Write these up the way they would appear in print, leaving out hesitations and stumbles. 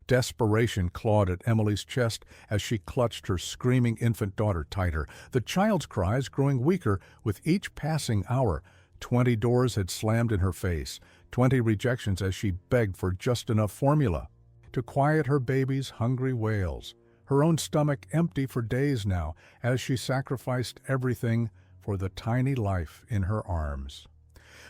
Desperation clawed at Emily's chest as she clutched her screaming infant daughter tighter, the child's cries growing weaker with each passing hour. 20 doors had slammed in her face, 20 rejections as she begged for just enough formula to quiet her baby's hungry wails, her own stomach empty for days now as she sacrificed everything for the tiny life in her arms.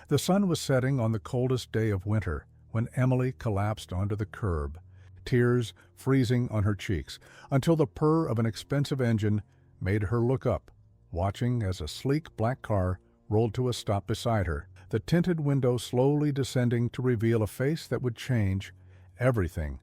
The sun was setting on the coldest day of winter when Emily collapsed onto the curb, tears freezing on her cheeks, until the purr of an expensive engine made her look up, watching as a sleek black car rolled to a stop beside her, the tinted window slowly descending to reveal a face that would change everything.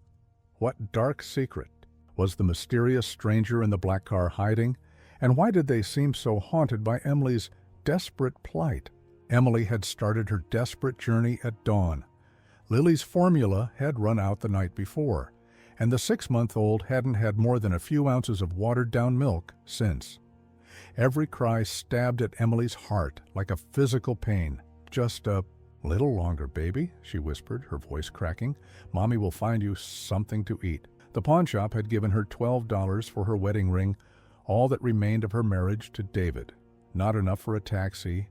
What dark secret was the mysterious stranger in the black car hiding, and why did they seem so haunted by Emily's desperate plight? Emily had started her desperate journey at dawn. Lily's formula had run out the night before, and the 6-month-old hadn't had more than a few ounces of watered-down milk since. Every cry stabbed at Emily's heart like a physical pain. "Just a little longer, baby," she whispered, her voice cracking. "Mommy will find you something to eat." The pawnshop had given her $12 for her wedding ring, all that remained of her marriage to David. Not enough for a taxi,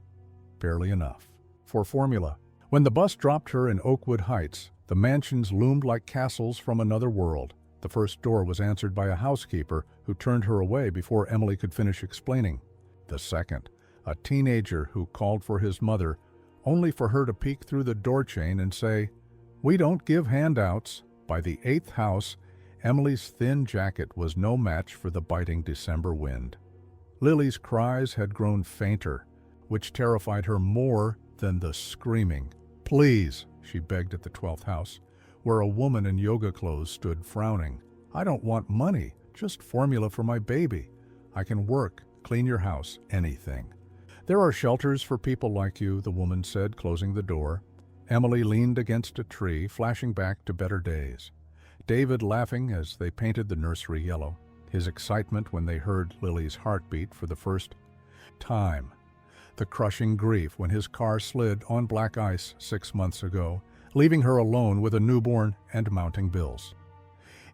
barely enough for formula. When the bus dropped her in Oakwood Heights, the mansions loomed like castles from another world. The first door was answered by a housekeeper who turned her away before Emily could finish explaining. The second, a teenager who called for his mother, only for her to peek through the door chain and say, "We don't give handouts." By the 8th house, Emily's thin jacket was no match for the biting December wind. Lily's cries had grown fainter, which terrified her more than the screaming. "Please," she begged at the 12th house, where a woman in yoga clothes stood frowning. "I don't want money, just formula for my baby. I can work, clean your house, anything." "There are shelters for people like you," the woman said, closing the door. Emily leaned against a tree, flashing back to better days. David laughing as they painted the nursery yellow, his excitement when they heard Lily's heartbeat for the first time. The crushing grief when his car slid on black ice 6 months ago, leaving her alone with a newborn and mounting bills.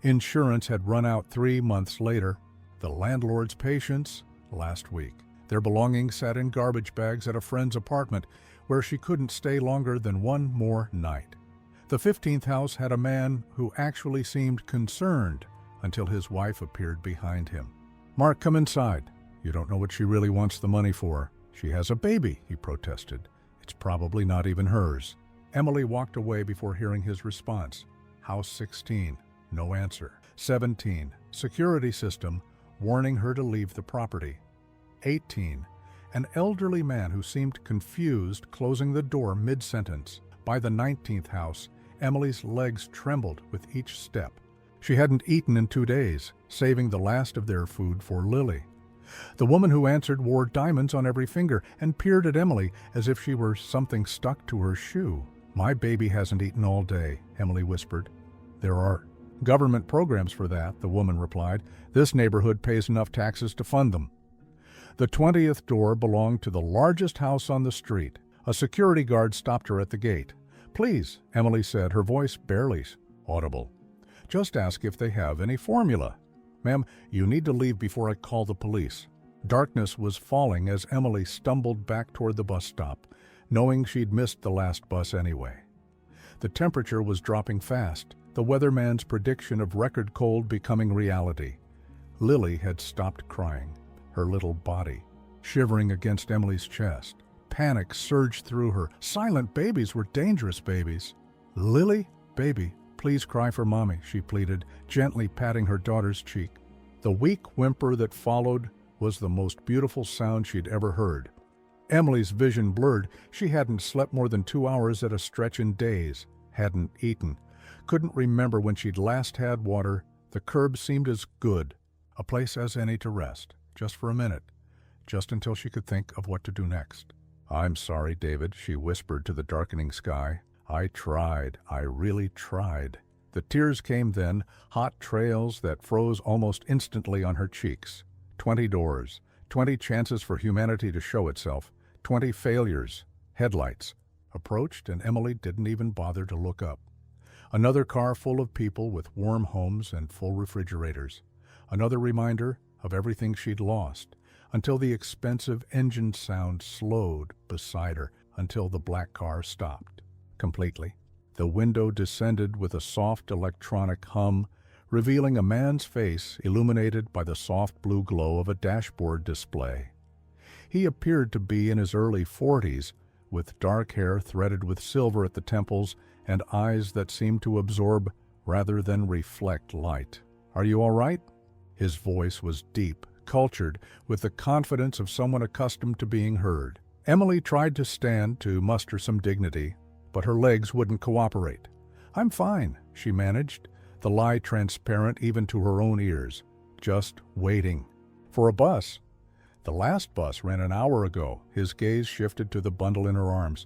Insurance had run out 3 months later. The landlord's patience last week. Their belongings sat in garbage bags at a friend's apartment where she couldn't stay longer than one more night. The 15th house had a man who actually seemed concerned until his wife appeared behind him. "Mark, come inside. You don't know what she really wants the money for. She has a baby," he protested. "It's probably not even hers." Emily walked away before hearing his response. House 16, no answer. 17, security system warning her to leave the property. 18, an elderly man who seemed confused closing the door mid-sentence. By the 19th house, Emily's legs trembled with each step. She hadn't eaten in 2 days, saving the last of their food for Lily. The woman who answered wore diamonds on every finger and peered at Emily as if she were something stuck to her shoe. "My baby hasn't eaten all day," Emily whispered. "There are government programs for that," the woman replied. "This neighborhood pays enough taxes to fund them." The 20th door belonged to the largest house on the street. A security guard stopped her at the gate. "Please," Emily said, her voice barely audible. "Just ask if they have any formula." "Ma'am, you need to leave before I call the police." Darkness was falling as Emily stumbled back toward the bus stop, knowing she'd missed the last bus anyway. The temperature was dropping fast, the weatherman's prediction of record cold becoming reality. Lily had stopped crying, her little body shivering against Emily's chest. Panic surged through her. Silent babies were dangerous babies. "Lily, baby, please cry for Mommy," she pleaded, gently patting her daughter's cheek. The weak whimper that followed was the most beautiful sound she'd ever heard. Emily's vision blurred. She hadn't slept more than 2 hours at a stretch in days, hadn't eaten, couldn't remember when she'd last had water. The curb seemed as good, a place as any to rest, just for a minute, just until she could think of what to do next. "I'm sorry, David," she whispered to the darkening sky. "I tried. I really tried." The tears came then, hot trails that froze almost instantly on her cheeks. 20 doors, 20 chances for humanity to show itself, 20 failures. Headlights approached, and Emily didn't even bother to look up. Another car full of people with warm homes and full refrigerators. Another reminder of everything she'd lost, until the expensive engine sound slowed beside her, until the black car stopped completely. The window descended with a soft electronic hum, revealing a man's face illuminated by the soft blue glow of a dashboard display. He appeared to be in his early 40s, with dark hair threaded with silver at the temples and eyes that seemed to absorb rather than reflect light. "Are you all right?" His voice was deep, cultured, with the confidence of someone accustomed to being heard. Emily tried to stand to muster some dignity, but her legs wouldn't cooperate. "I'm fine," she managed, the lie transparent even to her own ears. "Just waiting. For a bus." "The last bus ran an hour ago." His gaze shifted to the bundle in her arms.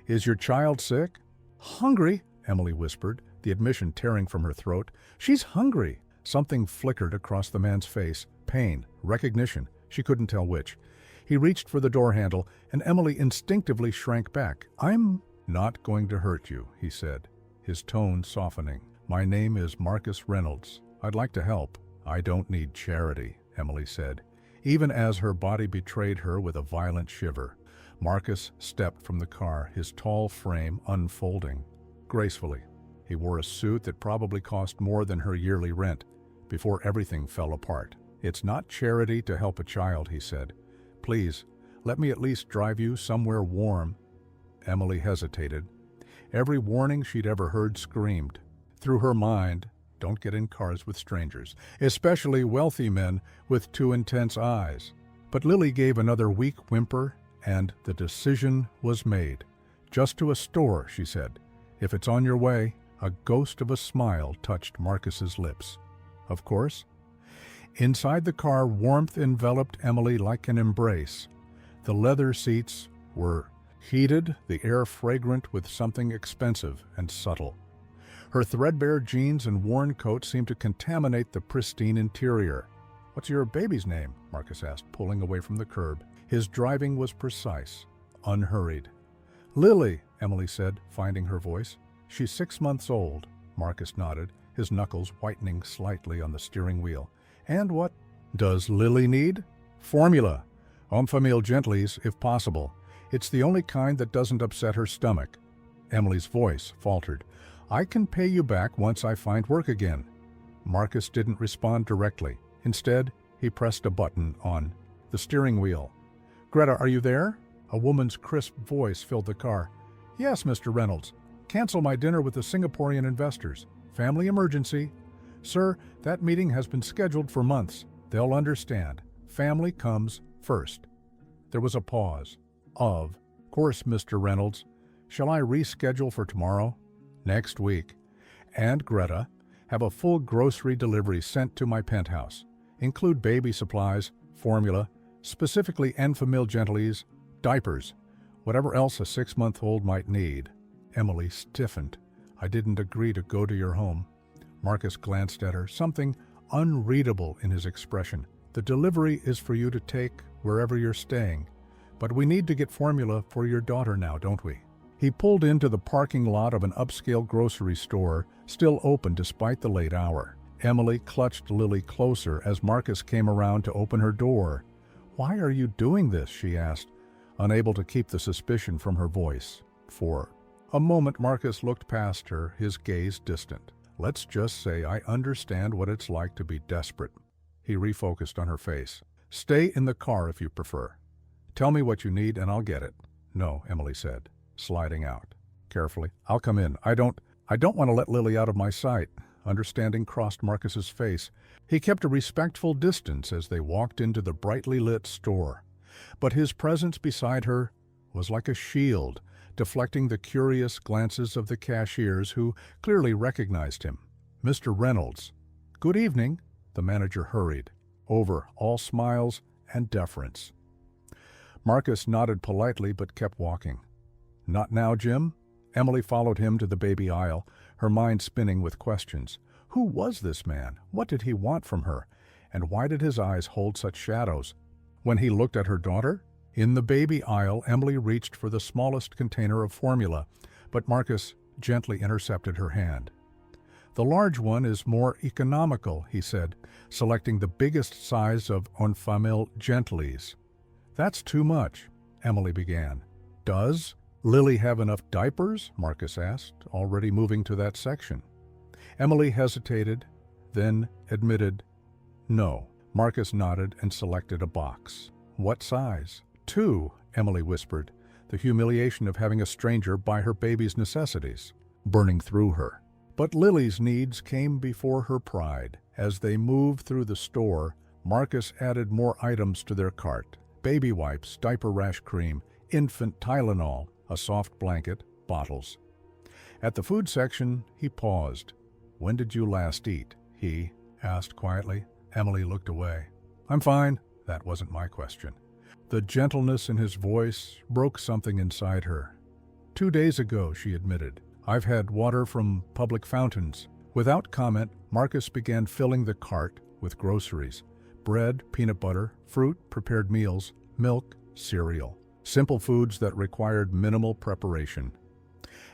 "Is your child sick?" "Hungry," Emily whispered, the admission tearing from her throat. "She's hungry." Something flickered across the man's face. Pain, recognition, she couldn't tell which. He reached for the door handle, and Emily instinctively shrank back. "I'm not going to hurt you," he said, his tone softening. "My name is Marcus Reynolds. I'd like to help." "I don't need charity," Emily said, even as her body betrayed her with a violent shiver. Marcus stepped from the car, his tall frame unfolding gracefully. He wore a suit that probably cost more than her yearly rent, before everything fell apart. "It's not charity to help a child," he said. "Please, let me at least drive you somewhere warm." Emily hesitated. Every warning she'd ever heard screamed through her mind, "Don't get in cars with strangers, especially wealthy men with too intense eyes." But Lily gave another weak whimper, and the decision was made. "Just to a store," she said. "If it's on your way." A ghost of a smile touched Marcus's lips. "Of course." Inside the car, warmth enveloped Emily like an embrace. The leather seats were heated, the air fragrant with something expensive and subtle. Her threadbare jeans and worn coat seemed to contaminate the pristine interior. "What's your baby's name?" Marcus asked, pulling away from the curb. His driving was precise, unhurried. "Lily," Emily said, finding her voice. "She's 6 months old." Marcus nodded, his knuckles whitening slightly on the steering wheel. "And what does Lily need?" "Formula. Enfamil Gentles, if possible. It's the only kind that doesn't upset her stomach." Emily's voice faltered. "I can pay you back once I find work again." Marcus didn't respond directly. Instead, he pressed a button on the steering wheel. "Greta, are you there?" A woman's crisp voice filled the car. "Yes, Mr. Reynolds. Cancel my dinner with the Singaporean investors. Family emergency." "Sir, that meeting has been scheduled for months. They'll understand. Family comes first." There was a pause. "Of course, Mr. Reynolds. Shall I reschedule for tomorrow?" "Next week. And Greta, have a full grocery delivery sent to my penthouse. Include baby supplies, formula, specifically Enfamil Gentles, diapers, whatever else a 6-month-old might need." Emily stiffened. "I didn't agree to go to your home." Marcus glanced at her, something unreadable in his expression. "The delivery is for you to take wherever you're staying. But we need to get formula for your daughter now, don't we?" He pulled into the parking lot of an upscale grocery store, still open despite the late hour. Emily clutched Lily closer as Marcus came around to open her door. "Why are you doing this?" she asked, unable to keep the suspicion from her voice. For a moment Marcus looked past her, his gaze distant. "Let's just say I understand what it's like to be desperate." He refocused on her face. "Stay in the car if you prefer. Tell me what you need and I'll get it." "No," Emily said, sliding out. Carefully, "I'll come in. I don't want to let Lily out of my sight." Understanding crossed Marcus's face. He kept a respectful distance as they walked into the brightly lit store. But his presence beside her was like a shield, deflecting the curious glances of the cashiers who clearly recognized him. "Mr. Reynolds." "Good evening." The manager hurried, over, all smiles and deference. Marcus nodded politely but kept walking. "Not now, Jim?" Emily followed him to the baby aisle, her mind spinning with questions. Who was this man? What did he want from her? And why did his eyes hold such shadows? When he looked at her daughter? In the baby aisle, Emily reached for the smallest container of formula, but Marcus gently intercepted her hand. The large one is more economical, he said, selecting the biggest size of Enfamil Gentles. That's too much, Emily began. Does Lily have enough diapers? Marcus asked, already moving to that section. Emily hesitated, then admitted, no. Marcus nodded and selected a box. What size? 2, Emily whispered, the humiliation of having a stranger buy her baby's necessities burning through her. But Lily's needs came before her pride. As they moved through the store, Marcus added more items to their cart. Baby wipes, diaper rash cream, infant Tylenol, a soft blanket, bottles. At the food section, he paused. When did you last eat? He asked quietly. Emily looked away. I'm fine. That wasn't my question. The gentleness in his voice broke something inside her. 2 days ago, she admitted. I've had water from public fountains. Without comment, Marcus began filling the cart with groceries. Bread, peanut butter, fruit, prepared meals, milk, cereal. Simple foods that required minimal preparation.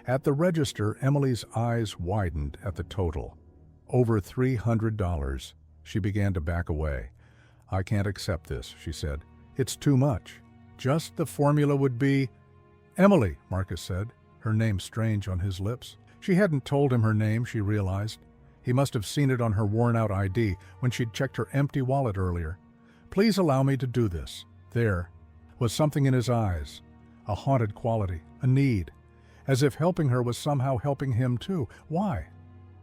At the register, Emily's eyes widened at the total. Over $300. She began to back away. I can't accept this, she said. It's too much. Just the formula would be... Emily, Marcus said, her name strange on his lips. She hadn't told him her name, she realized. He must have seen it on her worn-out ID when she'd checked her empty wallet earlier. Please allow me to do this. There was something in his eyes, a haunted quality, a need, as if helping her was somehow helping him too. Why?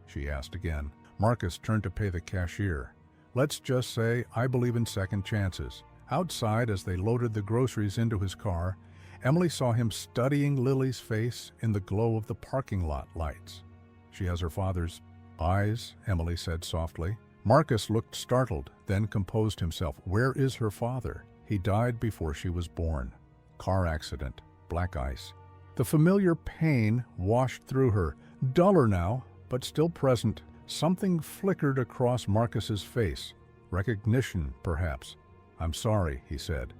She asked again. Marcus turned to pay the cashier. Let's just say I believe in second chances. Outside, as they loaded the groceries into his car, Emily saw him studying Lily's face in the glow of the parking lot lights. She has her father's eyes, Emily said softly. Marcus looked startled, then composed himself. Where is her father? He died before she was born. Car accident, black ice. The familiar pain washed through her, duller now, but still present. Something flickered across Marcus's face. Recognition, perhaps. I'm sorry, he said,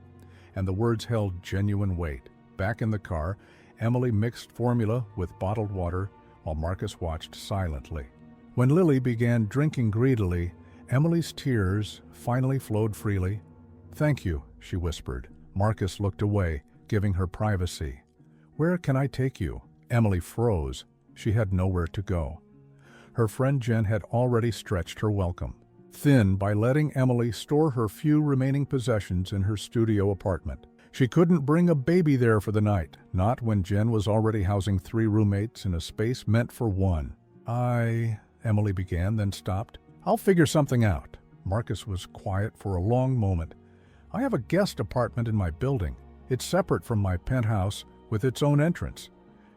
and the words held genuine weight. Back in the car, Emily mixed formula with bottled water while Marcus watched silently. When Lily began drinking greedily, Emily's tears finally flowed freely. Thank you, she whispered. Marcus looked away, giving her privacy. Where can I take you? Emily froze. She had nowhere to go. Her friend Jen had already stretched her welcome thin by letting Emily store her few remaining possessions in her studio apartment. She couldn't bring a baby there for the night, not when Jen was already housing 3 roommates in a space meant for 1. Emily began, then stopped. I'll figure something out. Marcus was quiet for a long moment. I have a guest apartment in my building. It's separate from my penthouse with its own entrance.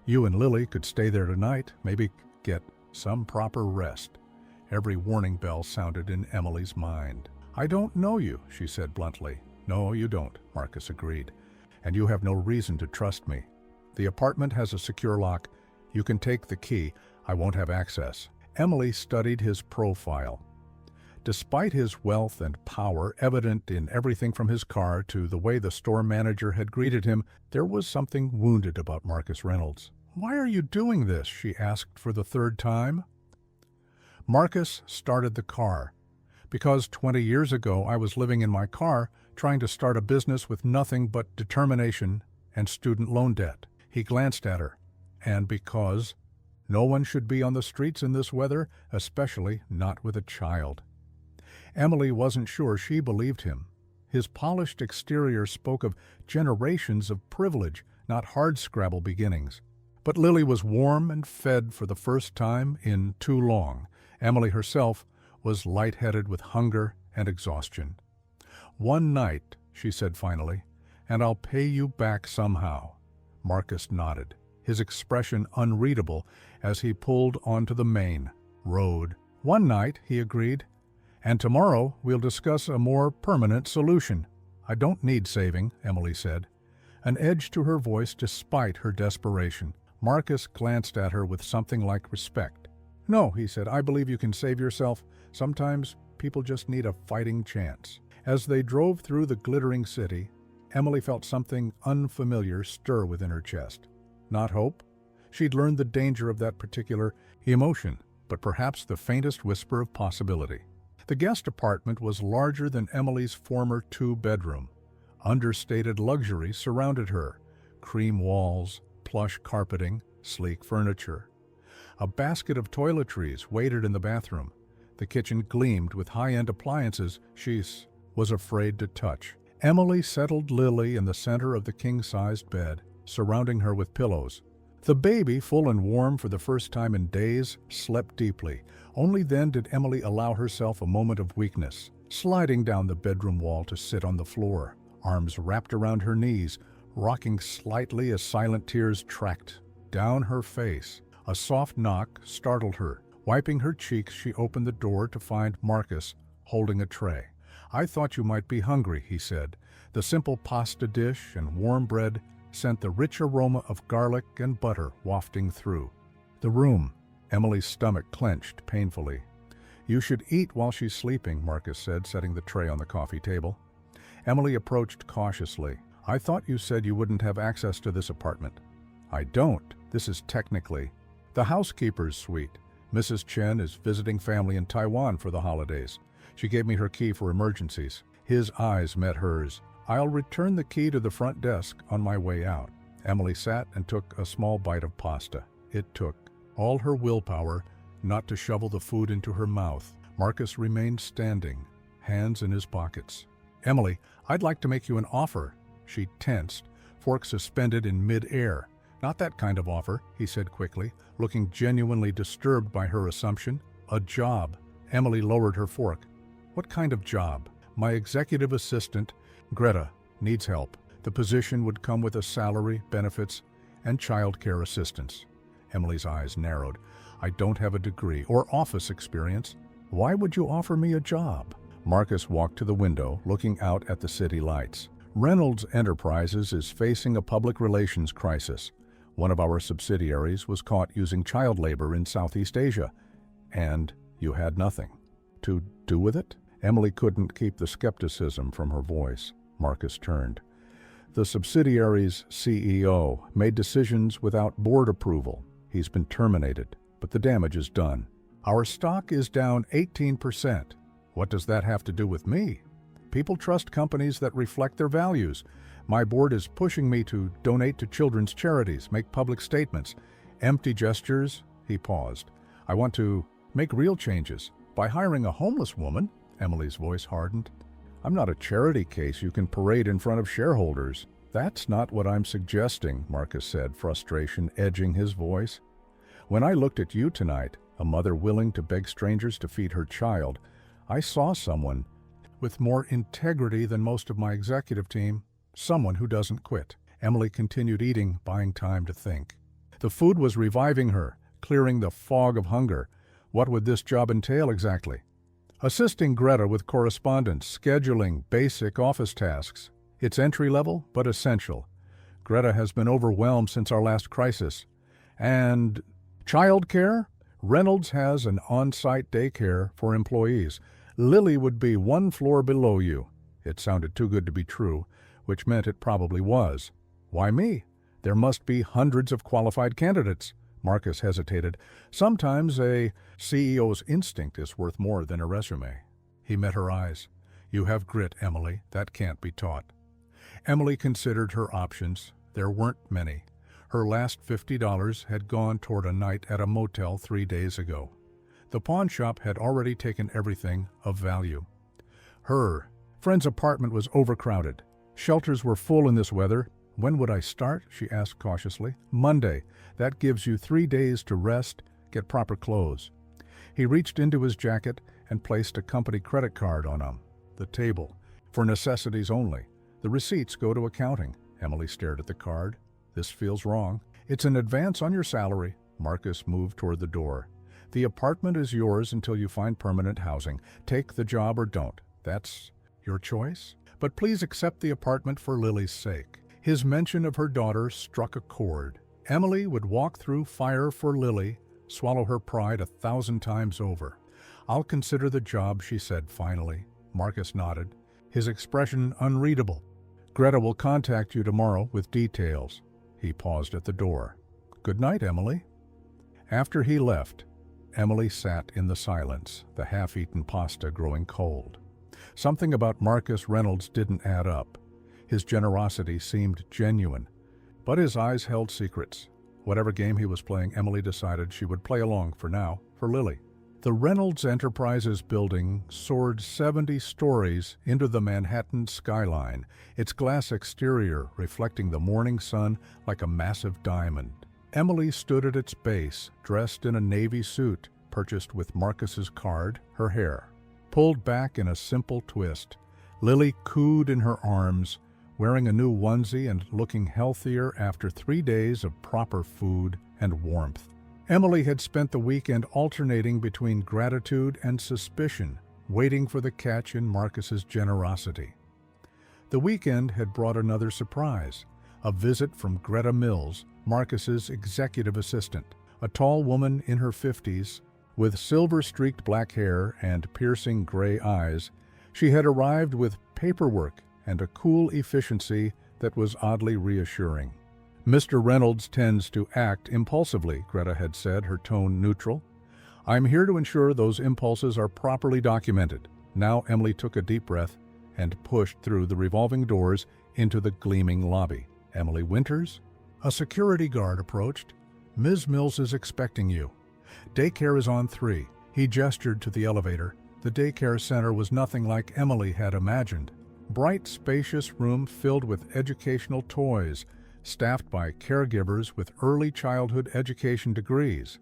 You and Lily could stay there tonight, maybe get some proper rest. Every warning bell sounded in Emily's mind. I don't know you, she said bluntly. No, you don't, Marcus agreed. And you have no reason to trust me. The apartment has a secure lock. You can take the key. I won't have access. Emily studied his profile. Despite his wealth and power, evident in everything from his car to the way the store manager had greeted him, there was something wounded about Marcus Reynolds. Why are you doing this? She asked for the 3rd time. Marcus started the car. Because 20 years ago I was living in my car, trying to start a business with nothing but determination and student loan debt. He glanced at her. And because no one should be on the streets in this weather, especially not with a child. Emily wasn't sure she believed him. His polished exterior spoke of generations of privilege, not hardscrabble beginnings. But Lily was warm and fed for the first time in too long. Emily herself was lightheaded with hunger and exhaustion. One night, she said finally, and I'll pay you back somehow. Marcus nodded, his expression unreadable as he pulled onto the main road. One night, he agreed, and tomorrow we'll discuss a more permanent solution. I don't need saving, Emily said, an edge to her voice despite her desperation. Marcus glanced at her with something like respect. No, he said, I believe you can save yourself. Sometimes people just need a fighting chance. As they drove through the glittering city, Emily felt something unfamiliar stir within her chest. Not hope. She'd learned the danger of that particular emotion. but perhaps the faintest whisper of possibility. The guest apartment was larger than Emily's former two-bedroom. Understated luxury surrounded her: cream walls, plush carpeting, sleek furniture. A basket of toiletries waited in the bathroom. The kitchen gleamed with high-end appliances she was afraid to touch. Emily settled Lily in the center of the king-sized bed, surrounding her with pillows. The baby, full and warm for the first time in days, slept deeply. Only then did Emily allow herself a moment of weakness, sliding down the bedroom wall to sit on the floor, arms wrapped around her knees, rocking slightly as silent tears tracked down her face. A soft knock startled her. Wiping her cheeks, she opened the door to find Marcus holding a tray. "I thought you might be hungry," he said. The simple pasta dish and warm bread sent the rich aroma of garlic and butter wafting through the room. Emily's stomach clenched painfully. "You should eat while she's sleeping," Marcus said, setting the tray on the coffee table. Emily approached cautiously. "I thought you said you wouldn't have access to this apartment." "I don't. This is technically the housekeeper's suite. Mrs. Chen is visiting family in Taiwan for the holidays. She gave me her key for emergencies." His eyes met hers. "I'll return the key to the front desk on my way out." Emily sat and took a small bite of pasta. It took all her willpower not to shovel the food into her mouth. Marcus remained standing, hands in his pockets. "Emily, I'd like to make you an offer." She tensed, fork suspended in mid-air. "Not that kind of offer," he said quickly, looking genuinely disturbed by her assumption. "A job." Emily lowered her fork. "What kind of job?" "My executive assistant, Greta, needs help. The position would come with a salary, benefits, and child care assistance." Emily's eyes narrowed. "I don't have a degree or office experience. Why would you offer me a job?" Marcus walked to the window, looking out at the city lights. "Reynolds Enterprises is facing a public relations crisis. One of our subsidiaries was caught using child labor in Southeast Asia. And you had nothing to do with it?" Emily couldn't keep the skepticism from her voice. Marcus turned. "The subsidiary's CEO made decisions without board approval. He's been terminated, but the damage is done. Our stock is down 18%. What does that have to do with me? People trust companies that reflect their values. My board is pushing me to donate to children's charities, make public statements. Empty gestures." He paused. "I want to make real changes. By hiring a homeless woman?" Emily's voice hardened. "I'm not a charity case you can parade in front of shareholders." "That's not what I'm suggesting," Marcus said, frustration edging his voice. "When I looked at you tonight, a mother willing to beg strangers to feed her child, I saw someone with more integrity than most of my executive team, someone who doesn't quit." Emily continued eating, buying time to think. The food was reviving her, clearing the fog of hunger. What would this job entail exactly? Assisting Greta with correspondence, scheduling, basic office tasks. It's entry-level, but essential. Greta has been overwhelmed since our last crisis. And childcare? Reynolds has an on-site daycare for employees. Lily would be one floor below you. It sounded too good to be true, which meant it probably was. Why me? There must be hundreds of qualified candidates. Marcus hesitated. Sometimes a CEO's instinct is worth more than a resume. He met her eyes. "You have grit, Emily. That can't be taught." Emily considered her options. There weren't many. Her last $50 had gone toward a night at a motel 3 days ago. The pawn shop had already taken everything of value. Her friend's apartment was overcrowded. Shelters were full in this weather. "When would I start?" she asked cautiously. "Monday. That gives you 3 days to rest, get proper clothes." He reached into his jacket and placed a company credit card on the table. "For necessities only. The receipts go to accounting." Emily stared at the card. "This feels wrong." "It's an advance on your salary." Marcus moved toward the door. "The apartment is yours until you find permanent housing. Take the job or don't. That's your choice. But please accept the apartment for Lily's sake." His mention of her daughter struck a chord. Emily would walk through fire for Lily, swallow her pride 1,000 times over. "I'll consider the job," she said finally. Marcus nodded, his expression unreadable. "Greta will contact you tomorrow with details." He paused at the door. "Good night, Emily." After he left, Emily sat in the silence, the half-eaten pasta growing cold. Something about Marcus Reynolds didn't add up. His generosity seemed genuine, but his eyes held secrets. Whatever game he was playing, Emily decided she would play along for now, for Lily. The Reynolds Enterprises building soared 70 stories into the Manhattan skyline, its glass exterior reflecting the morning sun like a massive diamond. Emily stood at its base, dressed in a navy suit, purchased with Marcus's card, her hair pulled back in a simple twist. Lily cooed in her arms, wearing a new onesie and looking healthier after 3 days of proper food and warmth. Emily had spent the weekend alternating between gratitude and suspicion, waiting for the catch in Marcus's generosity. The weekend had brought another surprise, a visit from Greta Mills, Marcus's executive assistant, a tall woman in her 50s, with silver-streaked black hair and piercing gray eyes. She had arrived with paperwork and a cool efficiency that was oddly reassuring. "Mr. Reynolds tends to act impulsively," Greta had said, her tone neutral. "I'm here to ensure those impulses are properly documented." Now Emily took a deep breath and pushed through the revolving doors into the gleaming lobby. "Emily Winters?" A security guard approached. "Ms. Mills is expecting you. Daycare is on 3. He gestured to the elevator. The daycare center was nothing like Emily had imagined. Bright, spacious room filled with educational toys, staffed by caregivers with early childhood education degrees.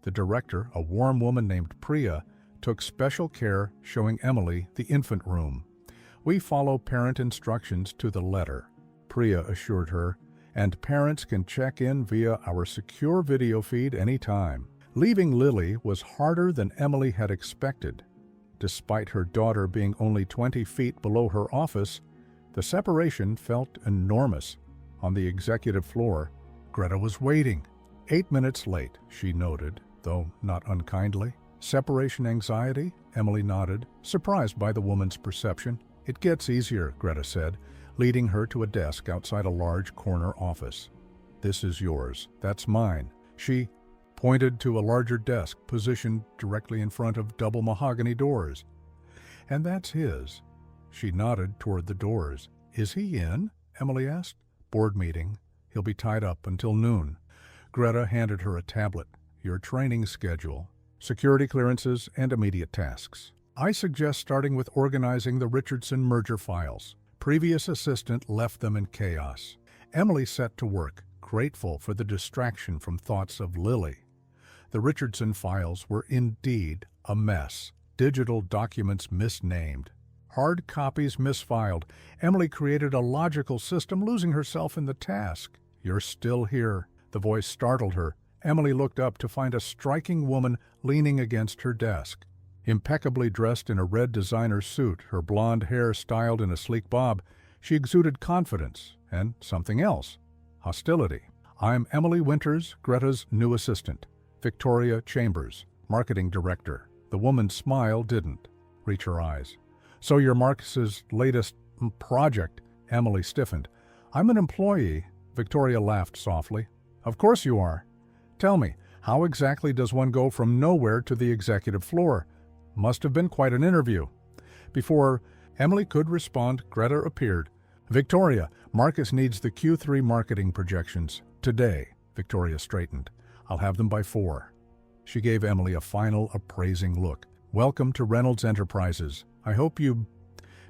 The director, a warm woman named Priya, took special care showing Emily the infant room. "We follow parent instructions to the letter," Priya assured her, "and parents can check in via our secure video feed anytime." Leaving Lily was harder than Emily had expected. Despite her daughter being only 20 feet below her office, the separation felt enormous. On the executive floor, Greta was waiting. 8 minutes late, she noted, though not unkindly. "Separation anxiety?" Emily nodded, surprised by the woman's perception. "It gets easier," Greta said, leading her to a desk outside a large corner office. "This is yours. That's mine." She pointed to a larger desk positioned directly in front of double mahogany doors. "And that's his." She nodded toward the doors. "Is he in?" Emily asked. "Board meeting. He'll be tied up until noon." Greta handed her a tablet. "Your training schedule, security clearances, and immediate tasks. I suggest starting with organizing the Richardson merger files. Previous assistant left them in chaos." Emily set to work, grateful for the distraction from thoughts of Lily. The Richardson files were indeed a mess. Digital documents misnamed, hard copies misfiled. Emily created a logical system, losing herself in the task. "You're still here." The voice startled her. Emily looked up to find a striking woman leaning against her desk. Impeccably dressed in a red designer suit, her blonde hair styled in a sleek bob, she exuded confidence and something else, hostility. "I'm Emily Winters, Greta's new assistant. Victoria Chambers, marketing director." The woman's smile didn't reach her eyes. "So you're Marcus's latest project?" Emily stiffened. "I'm an employee." Victoria laughed softly. "Of course you are. Tell me, how exactly does one go from nowhere to the executive floor? Must have been quite an interview." Before Emily could respond, Greta appeared. "Victoria, Marcus needs the Q3 marketing projections. Today." Victoria straightened. "I'll have them by 4. She gave Emily a final appraising look. "Welcome to Reynolds Enterprises. I hope you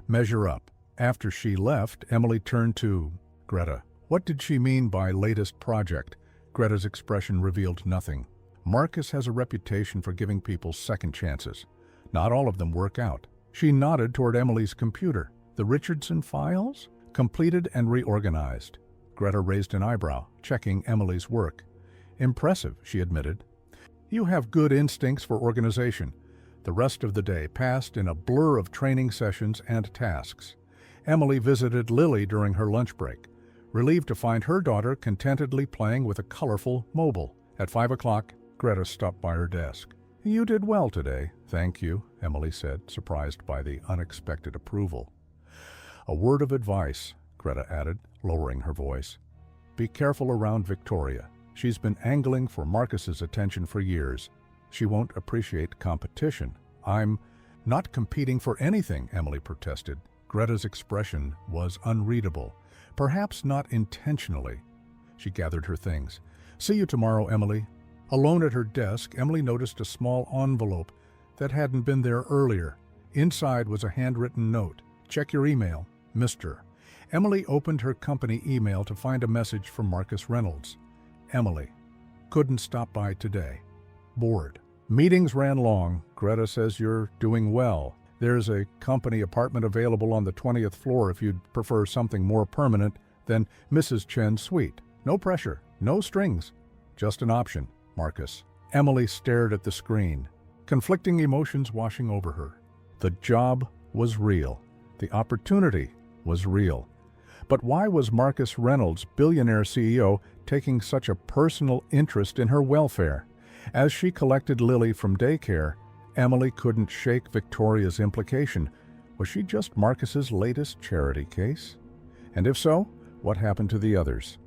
measure up." After she left, Emily turned to Greta. What did she mean by latest project? Greta's expression revealed nothing. "Marcus has a reputation for giving people second chances. Not all of them work out." She nodded toward Emily's computer. "The Richardson files? Completed and reorganized." Greta raised an eyebrow, checking Emily's work. "Impressive," she admitted. "You have good instincts for organization." The rest of the day passed in a blur of training sessions and tasks. Emily visited Lily during her lunch break, relieved to find her daughter contentedly playing with a colorful mobile. At 5 o'clock, Greta stopped by her desk. "You did well today." "Thank you," Emily said, surprised by the unexpected approval. "A word of advice," Greta added, lowering her voice. "Be careful around Victoria. She's been angling for Marcus's attention for years. She won't appreciate competition. I'm not competing for anything, Emily protested. Greta's expression was unreadable, perhaps not intentionally. She gathered her things. See you tomorrow, Emily. Alone at her desk, Emily noticed a small envelope that hadn't been there earlier. Inside was a handwritten note. Check your email, Mr. Emily opened her company email to find a message from Marcus Reynolds. Emily, couldn't stop by today. Bored. Meetings ran long. Greta says you're doing well. There's a company apartment available on the 20th floor if you'd prefer something more permanent than Mrs. Chen's suite. No pressure, no strings, just an option, Marcus. Emily stared at the screen, conflicting emotions washing over her. The job was real. The opportunity was real. But why was Marcus Reynolds, billionaire CEO, taking such a personal interest in her welfare? As she collected Lily from daycare, Emily couldn't shake Victoria's implication. Was she just Marcus's latest charity case? And if so, what happened to the others?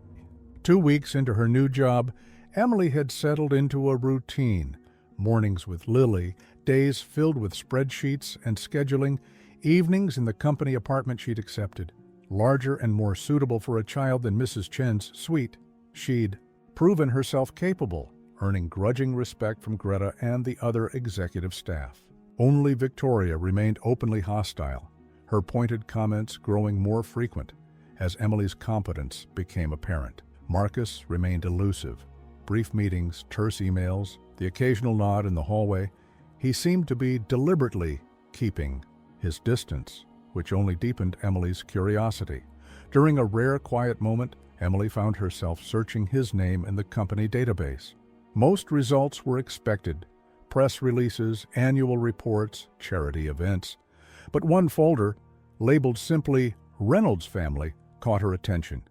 2 weeks into her new job, Emily had settled into a routine. Mornings with Lily, days filled with spreadsheets and scheduling, evenings in the company apartment she'd accepted. Larger and more suitable for a child than Mrs. Chen's suite, she'd proven herself capable, earning grudging respect from Greta and the other executive staff. Only Victoria remained openly hostile, her pointed comments growing more frequent as Emily's competence became apparent. Marcus remained elusive. Brief meetings, terse emails, the occasional nod in the hallway. He seemed to be deliberately keeping his distance, which only deepened Emily's curiosity. During a rare quiet moment, Emily found herself searching his name in the company database. Most results were expected: press releases, annual reports, charity events. But one folder, labeled simply Reynolds Family, caught her attention.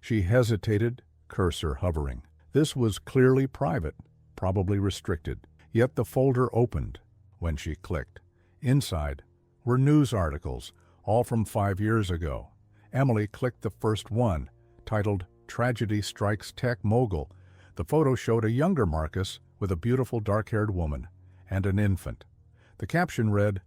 She hesitated, cursor hovering. This was clearly private, probably restricted. Yet the folder opened when she clicked. Inside were news articles, all from 5 years ago. Emily clicked the first one, titled Tragedy Strikes Tech Mogul. The photo showed a younger Marcus with a beautiful dark-haired woman and an infant. The caption read,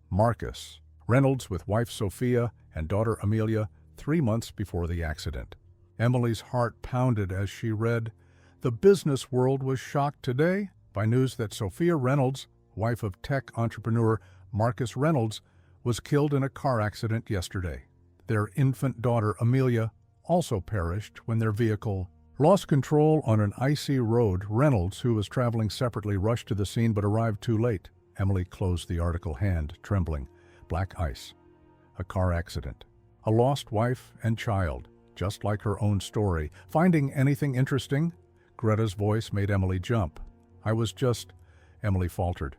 Marcus Reynolds with wife Sophia and daughter Amelia 3 months before the accident. Emily's heart pounded as she read, the business world was shocked today by news that Sophia Reynolds, wife of tech entrepreneur Marcus Reynolds, was killed in a car accident yesterday. Their infant daughter Amelia also perished when their vehicle lost control on an icy road. Reynolds, who was traveling separately, rushed to the scene but arrived too late. Emily closed the article, hand trembling. Black ice. A car accident. A lost wife and child, just like her own story. Finding anything interesting? Greta's voice made Emily jump. Emily faltered.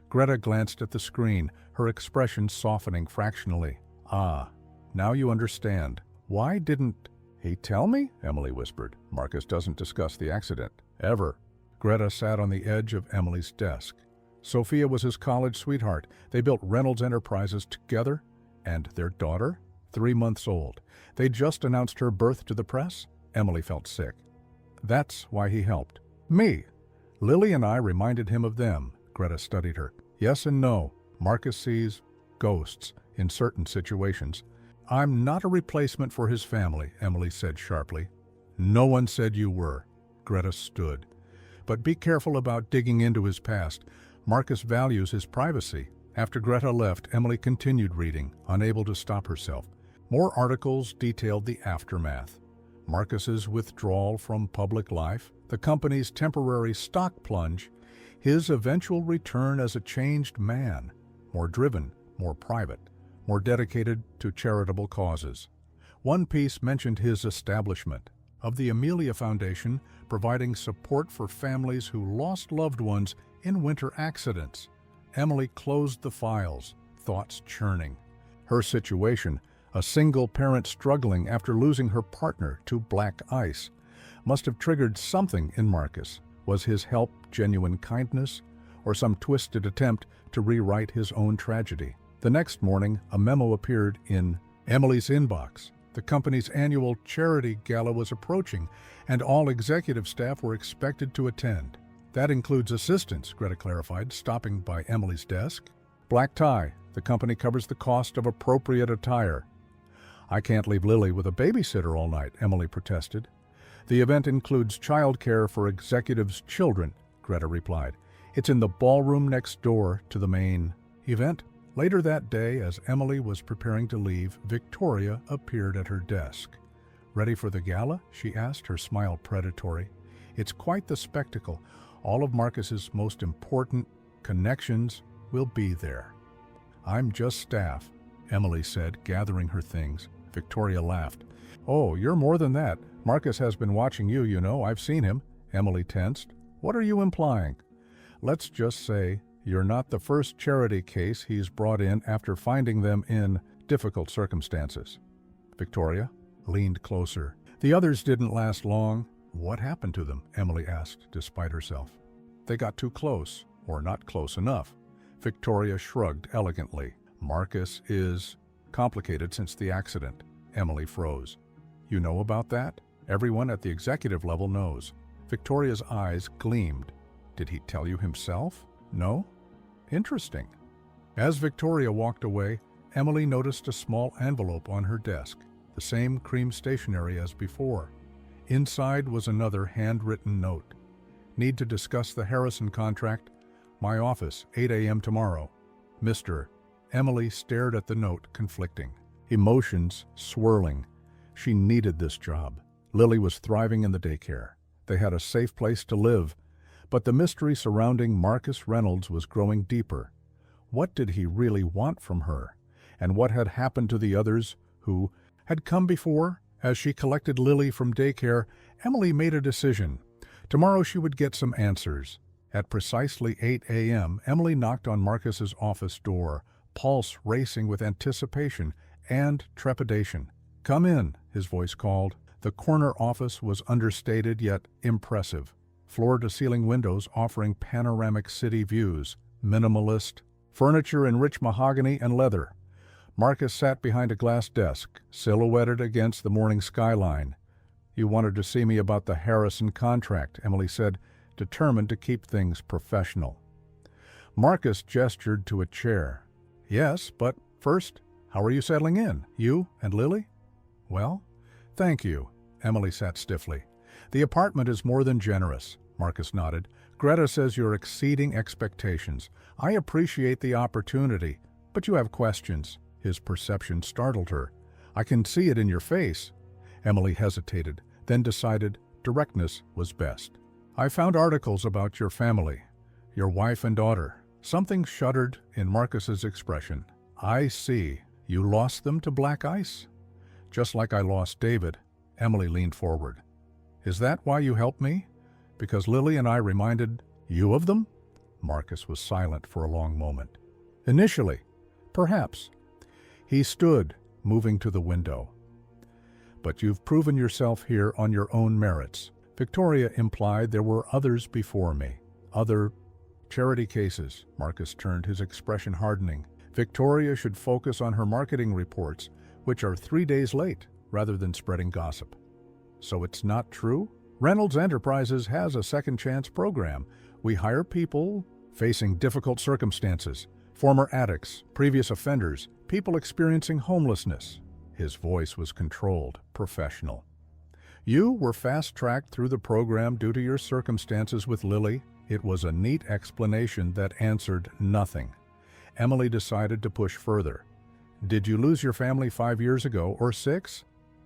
Greta glanced at the screen, her expression softening fractionally. Ah, now you understand. Why didn't he tell me? Emily whispered. Marcus doesn't discuss the accident. Ever. Greta sat on the edge of Emily's desk. Sophia was his college sweetheart. They built Reynolds Enterprises together. And their daughter? 3 months old. They'd just announced her birth to the press. Emily felt sick. That's why he helped. Me. Lily and I reminded him of them. Greta studied her. Yes and no. Marcus sees ghosts in certain situations. I'm not a replacement for his family, Emily said sharply. No one said you were. Greta stood. But be careful about digging into his past. Marcus values his privacy. After Greta left, Emily continued reading, unable to stop herself. More articles detailed the aftermath. Marcus's withdrawal from public life, the company's temporary stock plunge, his eventual return as a changed man, more driven, more private, more dedicated to charitable causes. One piece mentioned his establishment of the Amelia Foundation, providing support for families who lost loved ones in winter accidents. Emily closed the files, thoughts churning. Her situation, a single parent struggling after losing her partner to black ice, must have triggered something in Marcus. Was his help genuine kindness, or some twisted attempt to rewrite his own tragedy? The next morning, a memo appeared in Emily's inbox. The company's annual charity gala was approaching, and all executive staff were expected to attend. That includes assistants, Greta clarified, stopping by Emily's desk. Black tie. The company covers the cost of appropriate attire. I can't leave Lily with a babysitter all night, Emily protested. The event includes childcare for executives' children, Greta replied. It's in the ballroom next door to the main event. Later that day, as Emily was preparing to leave, Victoria appeared at her desk. Ready for the gala? She asked, her smile predatory. It's quite the spectacle. All of Marcus's most important connections will be there. I'm just staff, Emily said, gathering her things. Victoria laughed. Oh, you're more than that. Marcus has been watching you, you know. I've seen him. Emily tensed. What are you implying? Let's just say you're not the first charity case he's brought in after finding them in difficult circumstances. Victoria leaned closer. The others didn't last long. What happened to them? Emily asked, despite herself. They got too close, or not close enough. Victoria shrugged elegantly. Marcus is complicated since the accident. Emily froze. You know about that? Everyone at the executive level knows. Victoria's eyes gleamed. Did he tell you himself? No? Interesting. As Victoria walked away, Emily noticed a small envelope on her desk, the same cream stationery as before. Inside was another handwritten note. Need to discuss the Harrison contract? My office, 8 a.m. tomorrow. Mr. Emily stared at the note, conflicting. Emotions swirling. She needed this job. Lily was thriving in the daycare. They had a safe place to live. But the mystery surrounding Marcus Reynolds was growing deeper. What did he really want from her? And what had happened to the others who had come before? As she collected Lily from daycare, Emily made a decision. Tomorrow she would get some answers. At precisely 8 a.m., Emily knocked on Marcus's office door, pulse racing with anticipation and trepidation. Come in, his voice called. The corner office was understated yet impressive. Floor-to-ceiling windows offering panoramic city views. Minimalist. Furniture in rich mahogany and leather. Marcus sat behind a glass desk, silhouetted against the morning skyline. You wanted to see me about the Harrison contract, Emily said, determined to keep things professional. Marcus gestured to a chair. Yes, but first, how are you settling in? You and Lily? Well, thank you. Emily sat stiffly. The apartment is more than generous, Marcus nodded. Greta says you're exceeding expectations. I appreciate the opportunity, but you have questions. His perception startled her. I can see it in your face. Emily hesitated, then decided directness was best. I found articles about your family, your wife and daughter. Something shuddered in Marcus's expression. I see. You lost them to black ice? Just like I lost David. Emily leaned forward. Is that why you helped me? Because Lily and I reminded you of them? Marcus was silent for a long moment. Initially, perhaps. He stood, moving to the window. But you've proven yourself here on your own merits. Victoria implied there were others before me. Other charity cases. Marcus turned, his expression hardening. Victoria should focus on her marketing reports, which are 3 days late, rather than spreading gossip. So it's not true? Reynolds Enterprises has a second chance program. We hire people facing difficult circumstances, former addicts, previous offenders, people experiencing homelessness. His voice was controlled, professional. You were fast-tracked through the program due to your circumstances with Lily. It was a neat explanation that answered nothing. Emily decided to push further. Did you lose your family 5 years ago, or 6?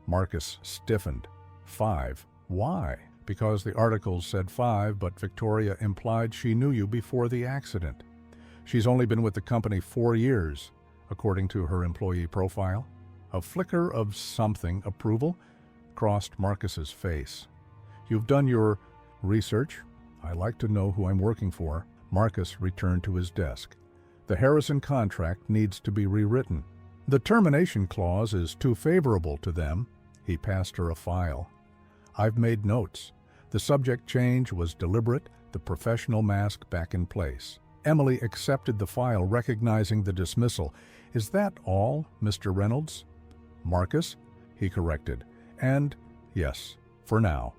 Marcus stiffened. 5. Why? Because the articles said 5, but Victoria implied she knew you before the accident. She's only been with the company 4 years, according to her employee profile. A flicker of something, approval, crossed Marcus's face. You've done your research. I like to know who I'm working for. Marcus returned to his desk. The Harrison contract needs to be rewritten. The termination clause is too favorable to them. He passed her a file. I've made notes. The subject change was deliberate, the professional mask back in place. Emily accepted the file, recognizing the dismissal. Is that all, Mr. Reynolds? Marcus, he corrected. And yes, for now.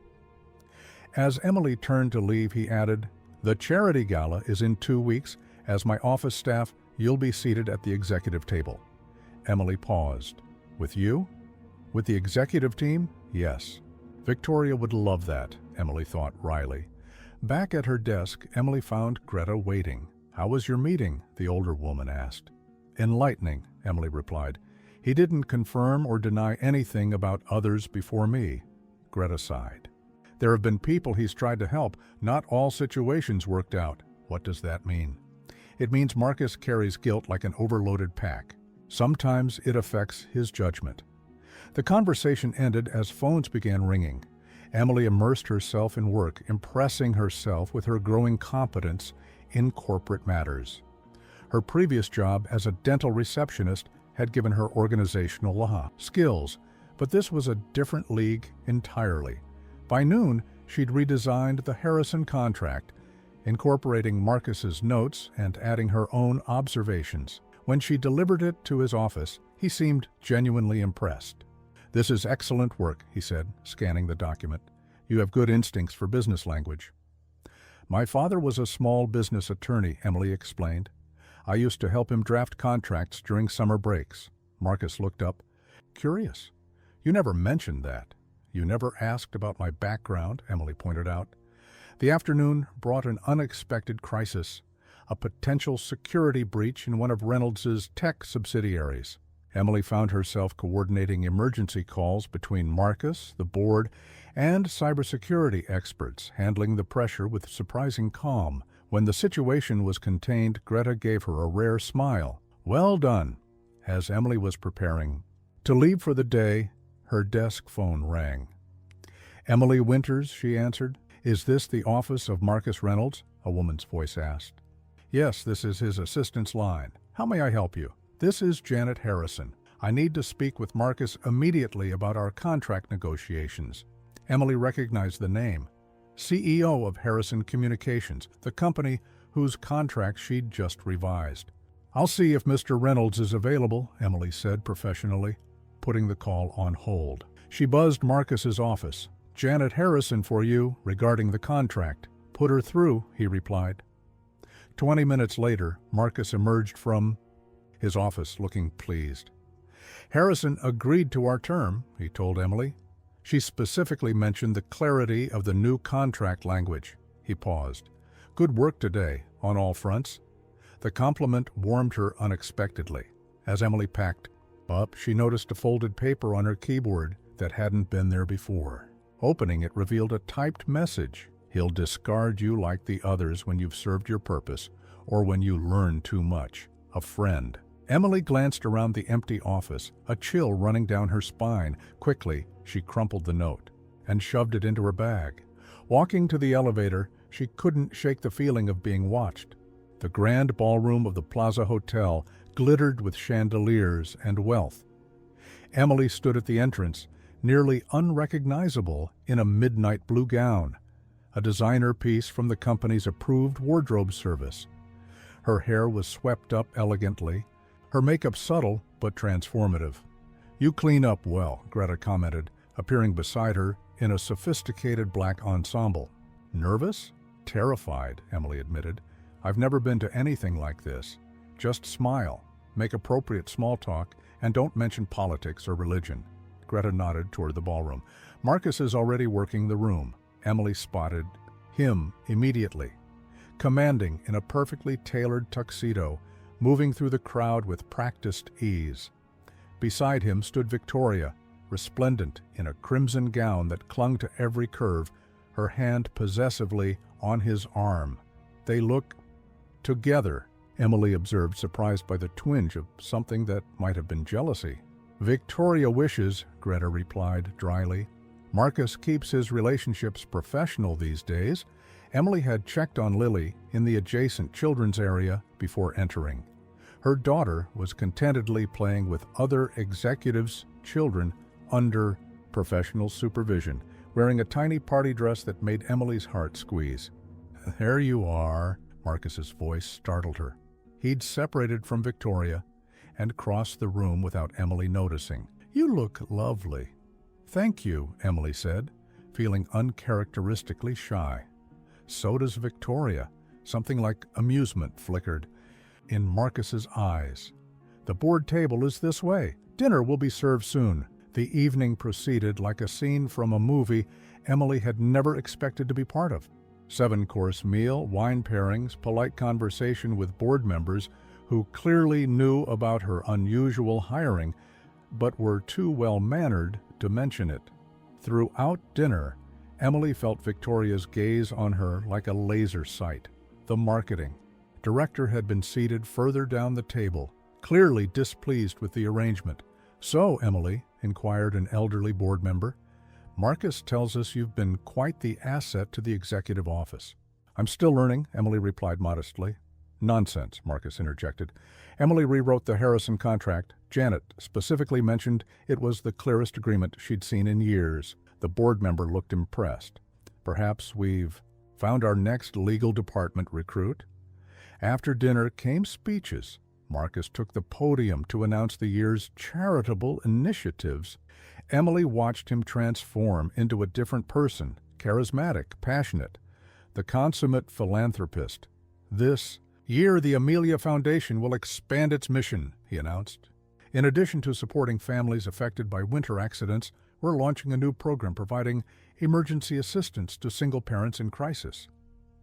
As Emily turned to leave, he added, The charity gala is in 2 weeks. As my office staff, you'll be seated at the executive table. Emily paused. With you? With the executive team? Yes. Victoria would love that, Emily thought wryly. Back at her desk, Emily found Greta waiting. How was your meeting? The older woman asked. Enlightening, Emily replied. He didn't confirm or deny anything about others before me. Greta sighed. There have been people he's tried to help. Not all situations worked out. What does that mean? It means Marcus carries guilt like an overloaded pack. Sometimes it affects his judgment. The conversation ended as phones began ringing. Emily immersed herself in work, impressing herself with her growing competence in corporate matters. Her previous job as a dental receptionist had given her organizational skills, but this was a different league entirely. By noon, she'd redesigned the Harrison contract, incorporating Marcus's notes and adding her own observations. When she delivered it to his office, he seemed genuinely impressed. This is excellent work, he said, scanning the document. You have good instincts for business language. My father was a small business attorney, Emily explained. I used to help him draft contracts during summer breaks. Marcus looked up. Curious. You never mentioned that. You never asked about my background, Emily pointed out. The afternoon brought an unexpected crisis, a potential security breach in one of Reynolds's tech subsidiaries. Emily found herself coordinating emergency calls between Marcus, the board, and cybersecurity experts, handling the pressure with surprising calm. When the situation was contained, Greta gave her a rare smile. Well done. As Emily was preparing to leave for the day, her desk phone rang. Emily Winters, she answered. Is this the office of Marcus Reynolds? A woman's voice asked. Yes, this is his assistant's line. How may I help you? This is Janet Harrison. I need to speak with Marcus immediately about our contract negotiations. Emily recognized the name. CEO of Harrison Communications, the company whose contract she'd just revised. I'll see if Mr. Reynolds is available, Emily said professionally, putting the call on hold. She buzzed Marcus's office. Janet Harrison for you regarding the contract. Put her through, he replied. 20 minutes later, Marcus emerged from his office looking pleased. Harrison agreed to our term, he told Emily. She specifically mentioned the clarity of the new contract language. He paused. Good work today, on all fronts. The compliment warmed her unexpectedly. As Emily packed up, she noticed a folded paper on her keyboard that hadn't been there before. Opening it revealed a typed message. He'll discard you like the others when you've served your purpose, or when you learn too much. A friend. Emily glanced around the empty office, a chill running down her spine. Quickly, she crumpled the note and shoved it into her bag. Walking to the elevator, she couldn't shake the feeling of being watched. The grand ballroom of the Plaza Hotel glittered with chandeliers and wealth. Emily stood at the entrance, nearly unrecognizable in a midnight blue gown, a designer piece from the company's approved wardrobe service. Her hair was swept up elegantly, her makeup subtle but transformative. You clean up well, Greta commented, appearing beside her in a sophisticated black ensemble. Nervous? Terrified, Emily admitted. I've never been to anything like this. Just smile, make appropriate small talk, and don't mention politics or religion. Greta nodded toward the ballroom. Marcus is already working the room. Emily spotted him immediately, commanding in a perfectly tailored tuxedo, moving through the crowd with practiced ease. Beside him stood Victoria, resplendent in a crimson gown that clung to every curve, her hand possessively on his arm. They look together, Emily observed, surprised by the twinge of something that might have been jealousy. Victoria wishes, Greta replied dryly. Marcus keeps his relationships professional these days. Emily had checked on Lily in the adjacent children's area before entering. Her daughter was contentedly playing with other executives' children under professional supervision, wearing a tiny party dress that made Emily's heart squeeze. There you are, Marcus's voice startled her. He'd separated from Victoria and crossed the room without Emily noticing. You look lovely. Thank you, Emily said, feeling uncharacteristically shy. So does Victoria. Something like amusement flickered in Marcus's eyes. The board table is this way. Dinner will be served soon. The evening proceeded like a scene from a movie Emily had never expected to be part of. 7-course meal, wine pairings, polite conversation with board members who clearly knew about her unusual hiring, but were too well-mannered to mention it. Throughout dinner, Emily felt Victoria's gaze on her like a laser sight. The marketing director had been seated further down the table, clearly displeased with the arrangement. "So, Emily," inquired an elderly board member, "Marcus tells us you've been quite the asset to the executive office." "I'm still learning," Emily replied modestly. "Nonsense," Marcus interjected. Emily rewrote the Harrison contract. Janet specifically mentioned it was the clearest agreement she'd seen in years. The board member looked impressed. "Perhaps we've found our next legal department recruit?" After dinner came speeches. Marcus took the podium to announce the year's charitable initiatives. Emily watched him transform into a different person, charismatic, passionate, the consummate philanthropist. "This year, the Amelia Foundation will expand its mission," he announced. "In addition to supporting families affected by winter accidents, we're launching a new program providing emergency assistance to single parents in crisis."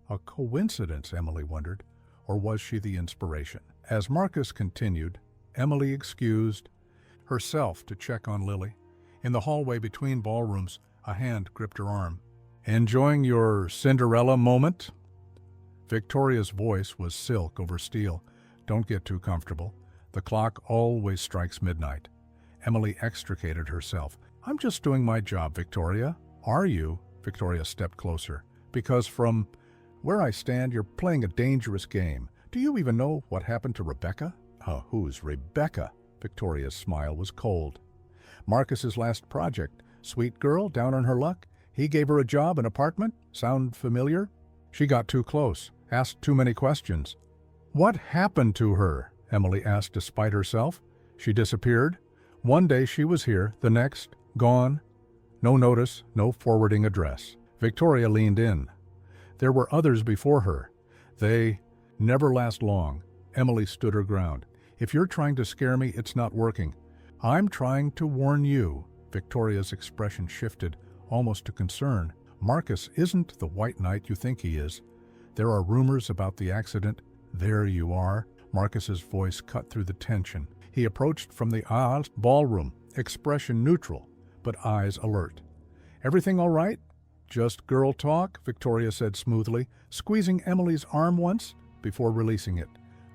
A coincidence, Emily wondered, or was she the inspiration? As Marcus continued, Emily excused herself to check on Lily. In the hallway between ballrooms, a hand gripped her arm. "Enjoying your Cinderella moment?" Victoria's voice was silk over steel. "Don't get too comfortable. The clock always strikes midnight." Emily extricated herself. "I'm just doing my job, Victoria." "Are you?" Victoria stepped closer. "Because from where I stand, you're playing a dangerous game. Do you even know what happened to Rebecca?" Who's Rebecca?" Victoria's smile was cold. "Marcus's last project. Sweet girl, down on her luck. He gave her a job, an apartment. Sound familiar?" "She got too close, asked too many questions." "What happened to her?" Emily asked despite herself. "She disappeared. One day she was here, the next, gone. No notice, no forwarding address." Victoria leaned in. "There were others before her. They never last long." Emily stood her ground. "If you're trying to scare me, it's not working. I'm trying to warn you." Victoria's expression shifted, almost to concern. "Marcus isn't the white knight you think he is. There are rumors about the accident. There you are." Marcus's voice cut through the tension. He approached from the ballroom, expression neutral, but eyes alert. "Everything all right?" "Just girl talk," Victoria said smoothly, squeezing Emily's arm once before releasing it.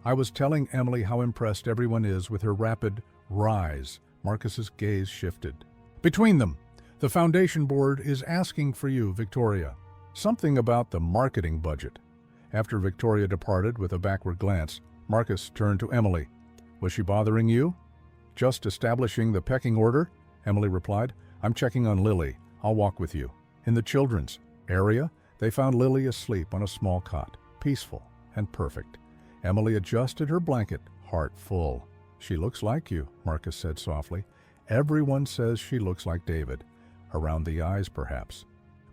"I was telling Emily how impressed everyone is with her rapid rise." Marcus's gaze shifted. "Between them, the foundation board is asking for you, Victoria." Something about the marketing budget. After Victoria departed with a backward glance, Marcus turned to Emily. "Was she bothering you?" "Just establishing the pecking order," Emily replied. "I'm checking on Lily. I'll walk with you." In the children's area, they found Lily asleep on a small cot, peaceful and perfect. Emily adjusted her blanket, heart full. "She looks like you," Marcus said softly. "Everyone says she looks like David. Around the eyes, perhaps.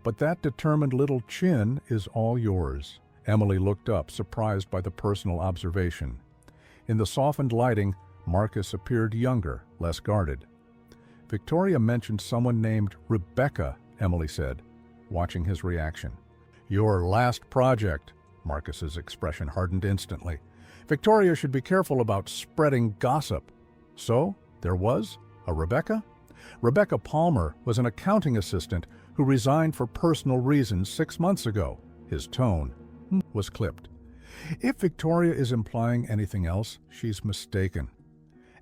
But that determined little chin is all yours." Emily looked up, surprised by the personal observation. In the softened lighting, Marcus appeared younger, less guarded. "Victoria mentioned someone named Rebecca," Emily said, watching his reaction. "Your last project." Marcus's expression hardened instantly. "Victoria should be careful about spreading gossip." "So, there was a Rebecca?" "Rebecca Palmer was an accounting assistant who resigned for personal reasons 6 months ago." His tone was clipped. If Victoria is implying anything else, she's mistaken.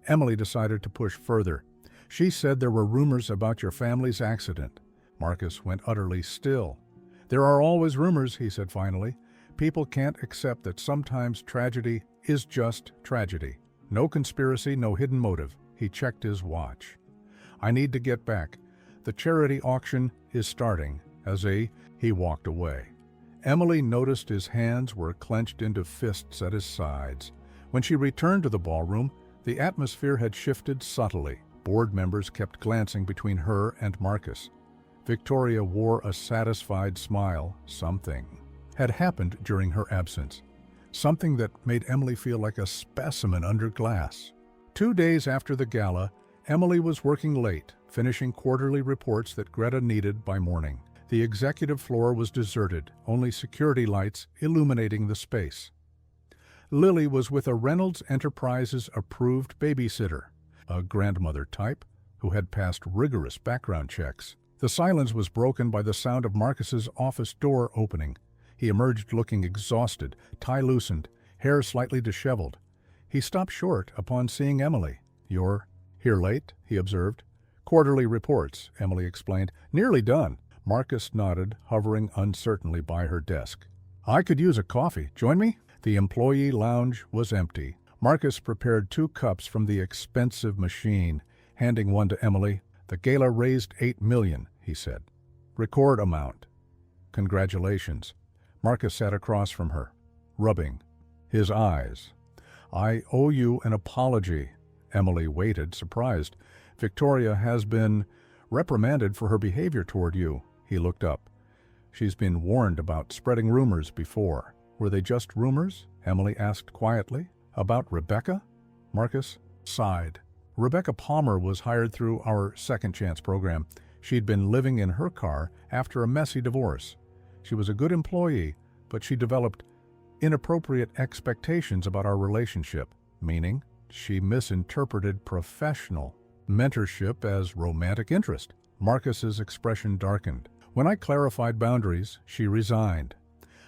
Emily decided to push further. "She said there were rumors about your family's accident." Marcus went utterly still. "There are always rumors," he said finally. "People can't accept that sometimes tragedy is just tragedy. No conspiracy, no hidden motive." He checked his watch. "I need to get back. The charity auction is starting." He walked away. Emily noticed his hands were clenched into fists at his sides. When she returned to the ballroom, the atmosphere had shifted subtly. Board members kept glancing between her and Marcus. Victoria wore a satisfied smile. Something had happened during her absence, something that made Emily feel like a specimen under glass. 2 days after the gala, Emily was working late, finishing quarterly reports that Greta needed by morning. The executive floor was deserted, only security lights illuminating the space. Lily was with a Reynolds Enterprises approved babysitter, a grandmother type who had passed rigorous background checks. The silence was broken by the sound of Marcus's office door opening. He emerged looking exhausted, tie loosened, hair slightly disheveled. He stopped short upon seeing Emily. "You're here late?" he observed. "Quarterly reports," Emily explained. "Nearly done." Marcus nodded, hovering uncertainly by her desk. "I could use a coffee. Join me?" The employee lounge was empty. Marcus prepared 2 cups from the expensive machine, handing one to Emily. "The gala raised $8 million, he said. "Record amount." "Congratulations." Marcus sat across from her, rubbing his eyes. "I owe you an apology." Emily waited, surprised. "Victoria has been reprimanded for her behavior toward you." He looked up. "She's been warned about spreading rumors before." "Were they just rumors?" Emily asked quietly. "About Rebecca?" Marcus sighed. "Rebecca Palmer was hired through our Second Chance program. She'd been living in her car after a messy divorce. She was a good employee, but she developed inappropriate expectations about our relationship, meaning she misinterpreted professional mentorship as romantic interest." Marcus's expression darkened. "When I clarified boundaries, she resigned.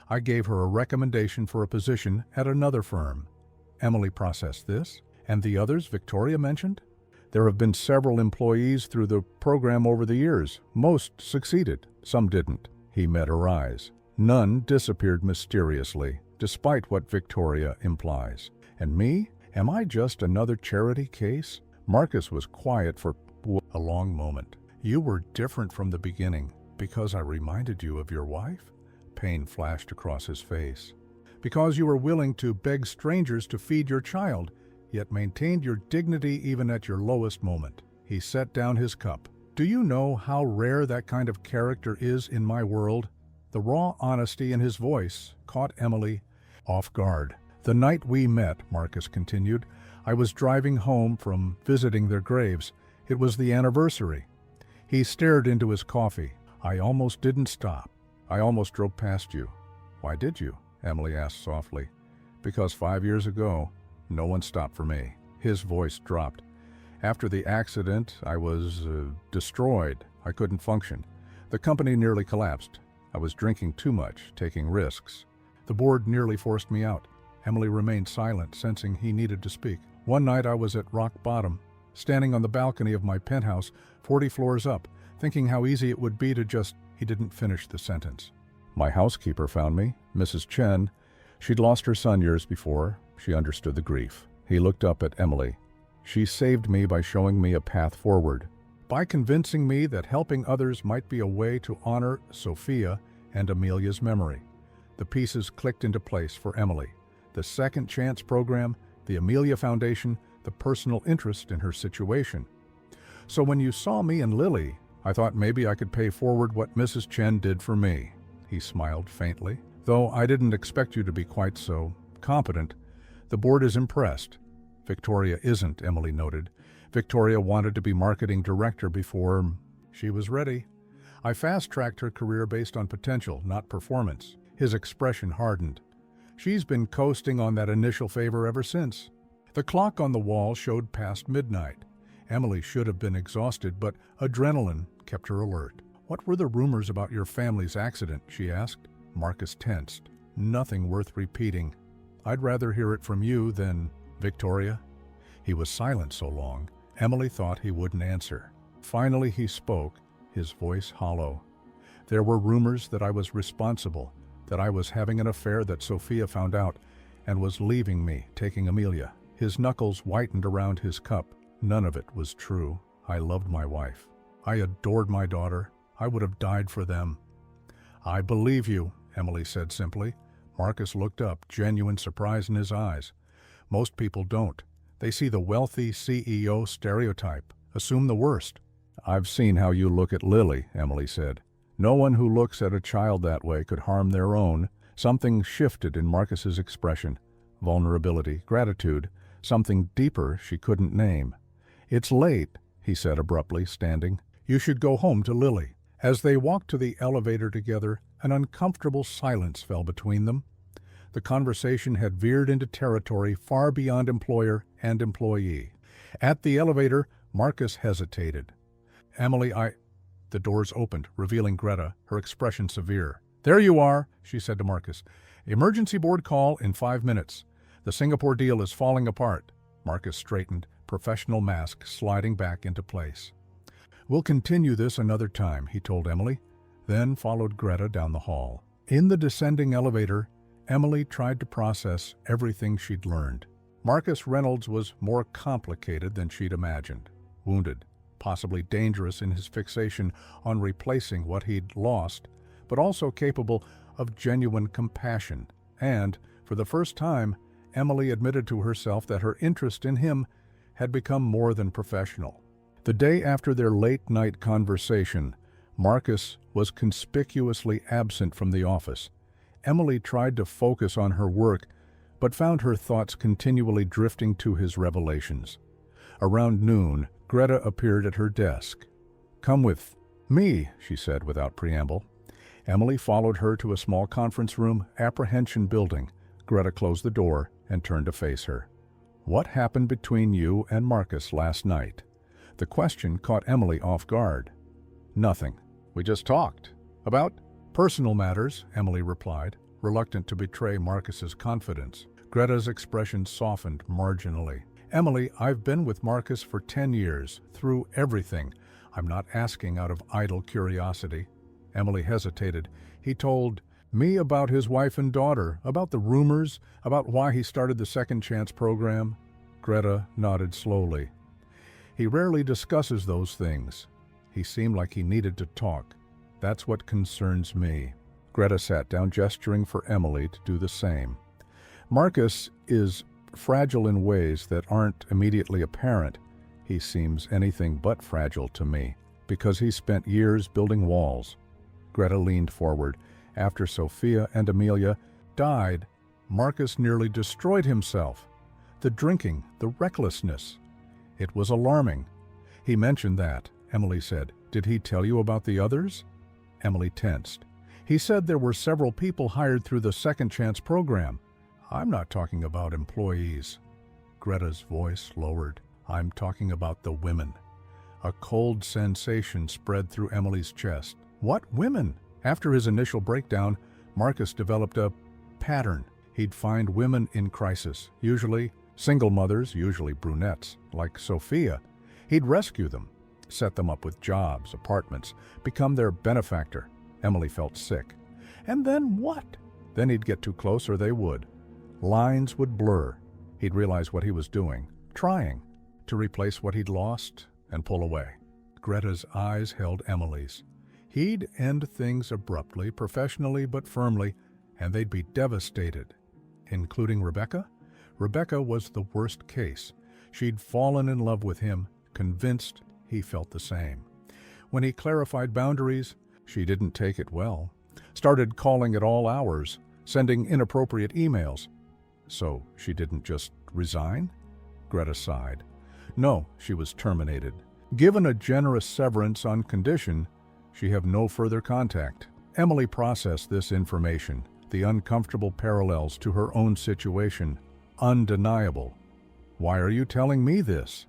I gave her a recommendation for a position at another firm." Emily processed this. "And the others Victoria mentioned?" "There have been several employees through the program over the years. Most succeeded, some didn't." He met her eyes. "None disappeared mysteriously, despite what Victoria implies. And me? Am I just another charity case?" Marcus was quiet for a long moment. "You were different from the beginning because I reminded you of your wife?" Pain flashed across his face. "Because you were willing to beg strangers to feed your child, yet maintained your dignity even at your lowest moment." He set down his cup. "Do you know how rare that kind of character is in my world?" The raw honesty in his voice caught Emily off guard. "The night we met," Marcus continued, "I was driving home from visiting their graves. It was the anniversary." He stared into his coffee. "I almost didn't stop. I almost drove past you." "Why did you?" Emily asked softly. "Because 5 years ago, no one stopped for me." His voice dropped. "After the accident, I was destroyed. I couldn't function. The company nearly collapsed. I was drinking too much, taking risks. The board nearly forced me out." Emily remained silent, sensing he needed to speak. "One night I was at rock bottom, standing on the balcony of my penthouse, 40 floors up, thinking how easy it would be to just..." He didn't finish the sentence. "My housekeeper found me, Mrs. Chen. She'd lost her son years before. She understood the grief." He looked up at Emily. "She saved me by showing me a path forward, by convincing me that helping others might be a way to honor Sophia and Amelia's memory." The pieces clicked into place for Emily. The Second Chance program, the Amelia Foundation, the personal interest in her situation. "So when you saw me and Lily, I thought maybe I could pay forward what Mrs. Chen did for me." He smiled faintly. "Though I didn't expect you to be quite so competent. The board is impressed." "Victoria isn't," Emily noted. "Victoria wanted to be marketing director before she was ready. I fast-tracked her career based on potential, not performance." His expression hardened. "She's been coasting on that initial favor ever since." The clock on the wall showed past midnight. Emily should have been exhausted, but adrenaline kept her alert. "What were the rumors about your family's accident?" she asked. Marcus tensed. "Nothing worth repeating. I'd rather hear it from you than Victoria." He was silent so long, Emily thought he wouldn't answer. Finally he spoke, his voice hollow. "There were rumors that I was responsible, that I was having an affair, that Sophia found out and was leaving me, taking Amelia." His knuckles whitened around his cup. "None of it was true. I loved my wife. I adored my daughter. I would have died for them." "I believe you," Emily said simply. Marcus looked up, genuine surprise in his eyes. "Most people don't. They see the wealthy CEO stereotype, assume the worst." "I've seen how you look at Lily," Emily said. "No one who looks at a child that way could harm their own, Something shifted in Marcus's expression. Vulnerability, gratitude, something deeper she couldn't name. "It's late," he said abruptly, standing. "You should go home to Lily." As they walked to the elevator together, an uncomfortable silence fell between them. The conversation had veered into territory far beyond employer and employee. At the elevator, Marcus hesitated. "Emily, The doors opened, revealing Greta, her expression severe. "There you are," she said to Marcus. "Emergency board call in 5 minutes. The Singapore deal is falling apart." Marcus straightened, professional mask sliding back into place. "We'll continue this another time," he told Emily, then followed Greta down the hall. In the descending elevator, Emily tried to process everything she'd learned. Marcus Reynolds was more complicated than she'd imagined. Wounded, possibly dangerous in his fixation on replacing what he'd lost, but also capable of genuine compassion. And, for the first time, Emily admitted to herself that her interest in him had become more than professional. The day after their late-night conversation, Marcus was conspicuously absent from the office. Emily tried to focus on her work, but found her thoughts continually drifting to his revelations. Around noon, Greta appeared at her desk. "Come with me," she said without preamble. Emily followed her to a small conference room, apprehension building. Greta closed the door and turned to face her. "What happened between you and Marcus last night?" The question caught Emily off guard. "Nothing. We just talked. About personal matters," Emily replied, reluctant to betray Marcus's confidence. Greta's expression softened marginally. "Emily, I've been with Marcus for 10 years, through everything. I'm not asking out of idle curiosity." Emily hesitated. "He told me about his wife and daughter, about the rumors, about why he started the Second Chance program." Greta nodded slowly. "He rarely discusses those things. He seemed like he needed to talk. That's what concerns me." Greta sat down, gesturing for Emily to do the same. "Marcus is fragile in ways that aren't immediately apparent. He seems anything but fragile to me, because he spent years building walls." Greta leaned forward. "After Sophia and Amelia died, Marcus nearly destroyed himself. The drinking, the recklessness. It was alarming." "He mentioned that," Emily said. "Did he tell you about the others?" Emily tensed. "He said there were several people hired through the Second Chance program. I'm not talking about employees." Greta's voice lowered. "I'm talking about the women." A cold sensation spread through Emily's chest. "What women?" After his initial breakdown, Marcus developed a pattern. He'd find women in crisis, usually single mothers, usually brunettes, like Sophia. He'd rescue them, set them up with jobs, apartments, become their benefactor. Emily felt sick. And then what? Then he'd get too close or they would. Lines would blur. He'd realize what he was doing, trying to replace what he'd lost and pull away. Greta's eyes held Emily's. He'd end things abruptly, professionally but firmly, and they'd be devastated. Including Rebecca? Rebecca was the worst case. She'd fallen in love with him, convinced he felt the same. When he clarified boundaries, she didn't take it well. Started calling at all hours, sending inappropriate emails. So she didn't just resign? Greta sighed. No, she was terminated. Given a generous severance on condition she have no further contact. Emily processed this information, the uncomfortable parallels to her own situation, undeniable. "Why are you telling me this?"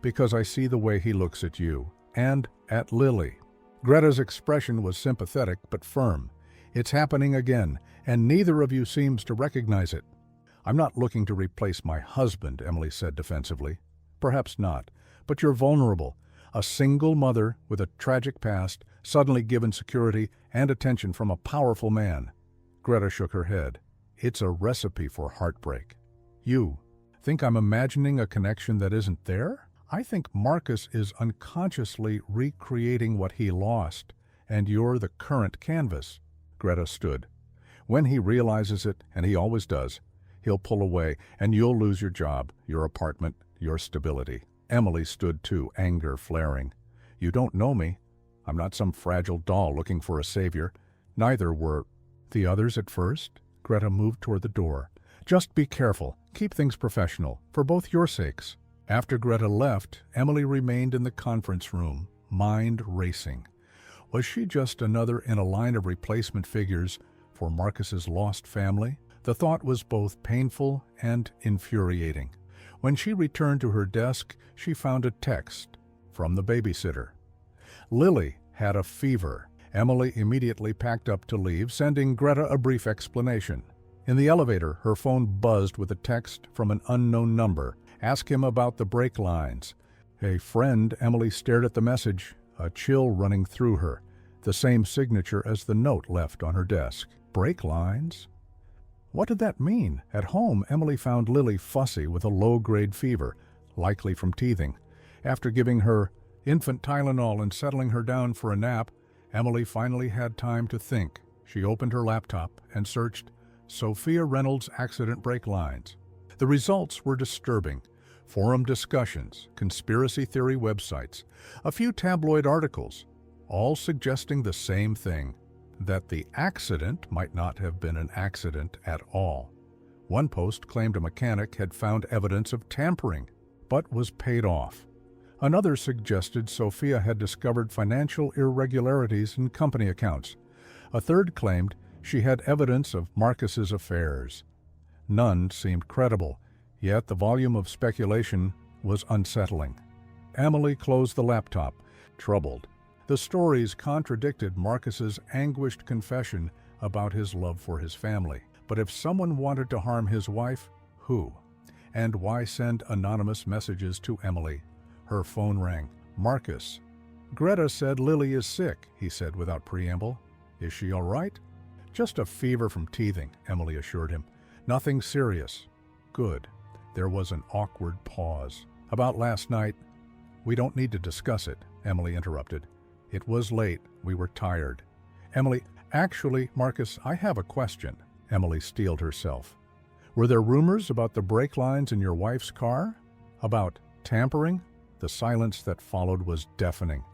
"Because I see the way he looks at you, and at Lily." Greta's expression was sympathetic but firm. "It's happening again, and neither of you seems to recognize it." "I'm not looking to replace my husband," Emily said defensively. "Perhaps not, but you're vulnerable. A single mother with a tragic past, suddenly given security and attention from a powerful man." Greta shook her head. "It's a recipe for heartbreak." "You think I'm imagining a connection that isn't there?" "I think Marcus is unconsciously recreating what he lost, and you're the current canvas." Greta stood. "When he realizes it, and he always does, he'll pull away, and you'll lose your job, your apartment, your stability." Emily stood too, anger flaring. "You don't know me. I'm not some fragile doll looking for a savior. Neither were the others at first." Greta moved toward the door. "Just be careful. Keep things professional, for both your sakes." After Greta left, Emily remained in the conference room, mind racing. Was she just another in a line of replacement figures for Marcus's lost family? The thought was both painful and infuriating. When she returned to her desk, she found a text from the babysitter. Lily had a fever. Emily immediately packed up to leave, sending Greta a brief explanation. In the elevator, her phone buzzed with a text from an unknown number. "Ask him about the brake lines." A friend, Emily stared at the message, a chill running through her, the same signature as the note left on her desk. Brake lines? What did that mean? At home, Emily found Lily fussy with a low-grade fever, likely from teething. After giving her infant Tylenol and settling her down for a nap, Emily finally had time to think. She opened her laptop and searched Sophia Reynolds accident brake lines. The results were disturbing. Forum discussions, conspiracy theory websites, a few tabloid articles, all suggesting the same thing, that the accident might not have been an accident at all. One post claimed a mechanic had found evidence of tampering, but was paid off. Another suggested Sophia had discovered financial irregularities in company accounts. A third claimed she had evidence of Marcus's affairs. None seemed credible, yet the volume of speculation was unsettling. Emily closed the laptop, troubled. The stories contradicted Marcus's anguished confession about his love for his family. But if someone wanted to harm his wife, who? And why send anonymous messages to Emily? Her phone rang. "Marcus." "Greta said Lily is sick," he said without preamble. "Is she all right?" "Just a fever from teething," Emily assured him. "Nothing serious." "Good." There was an awkward pause. "About last night?" "We don't need to discuss it," Emily interrupted. "It was late. We were tired." "Emily, actually, Marcus, I have a question." Emily steeled herself. "Were there rumors about the brake lines in your wife's car? About tampering?" The silence that followed was deafening.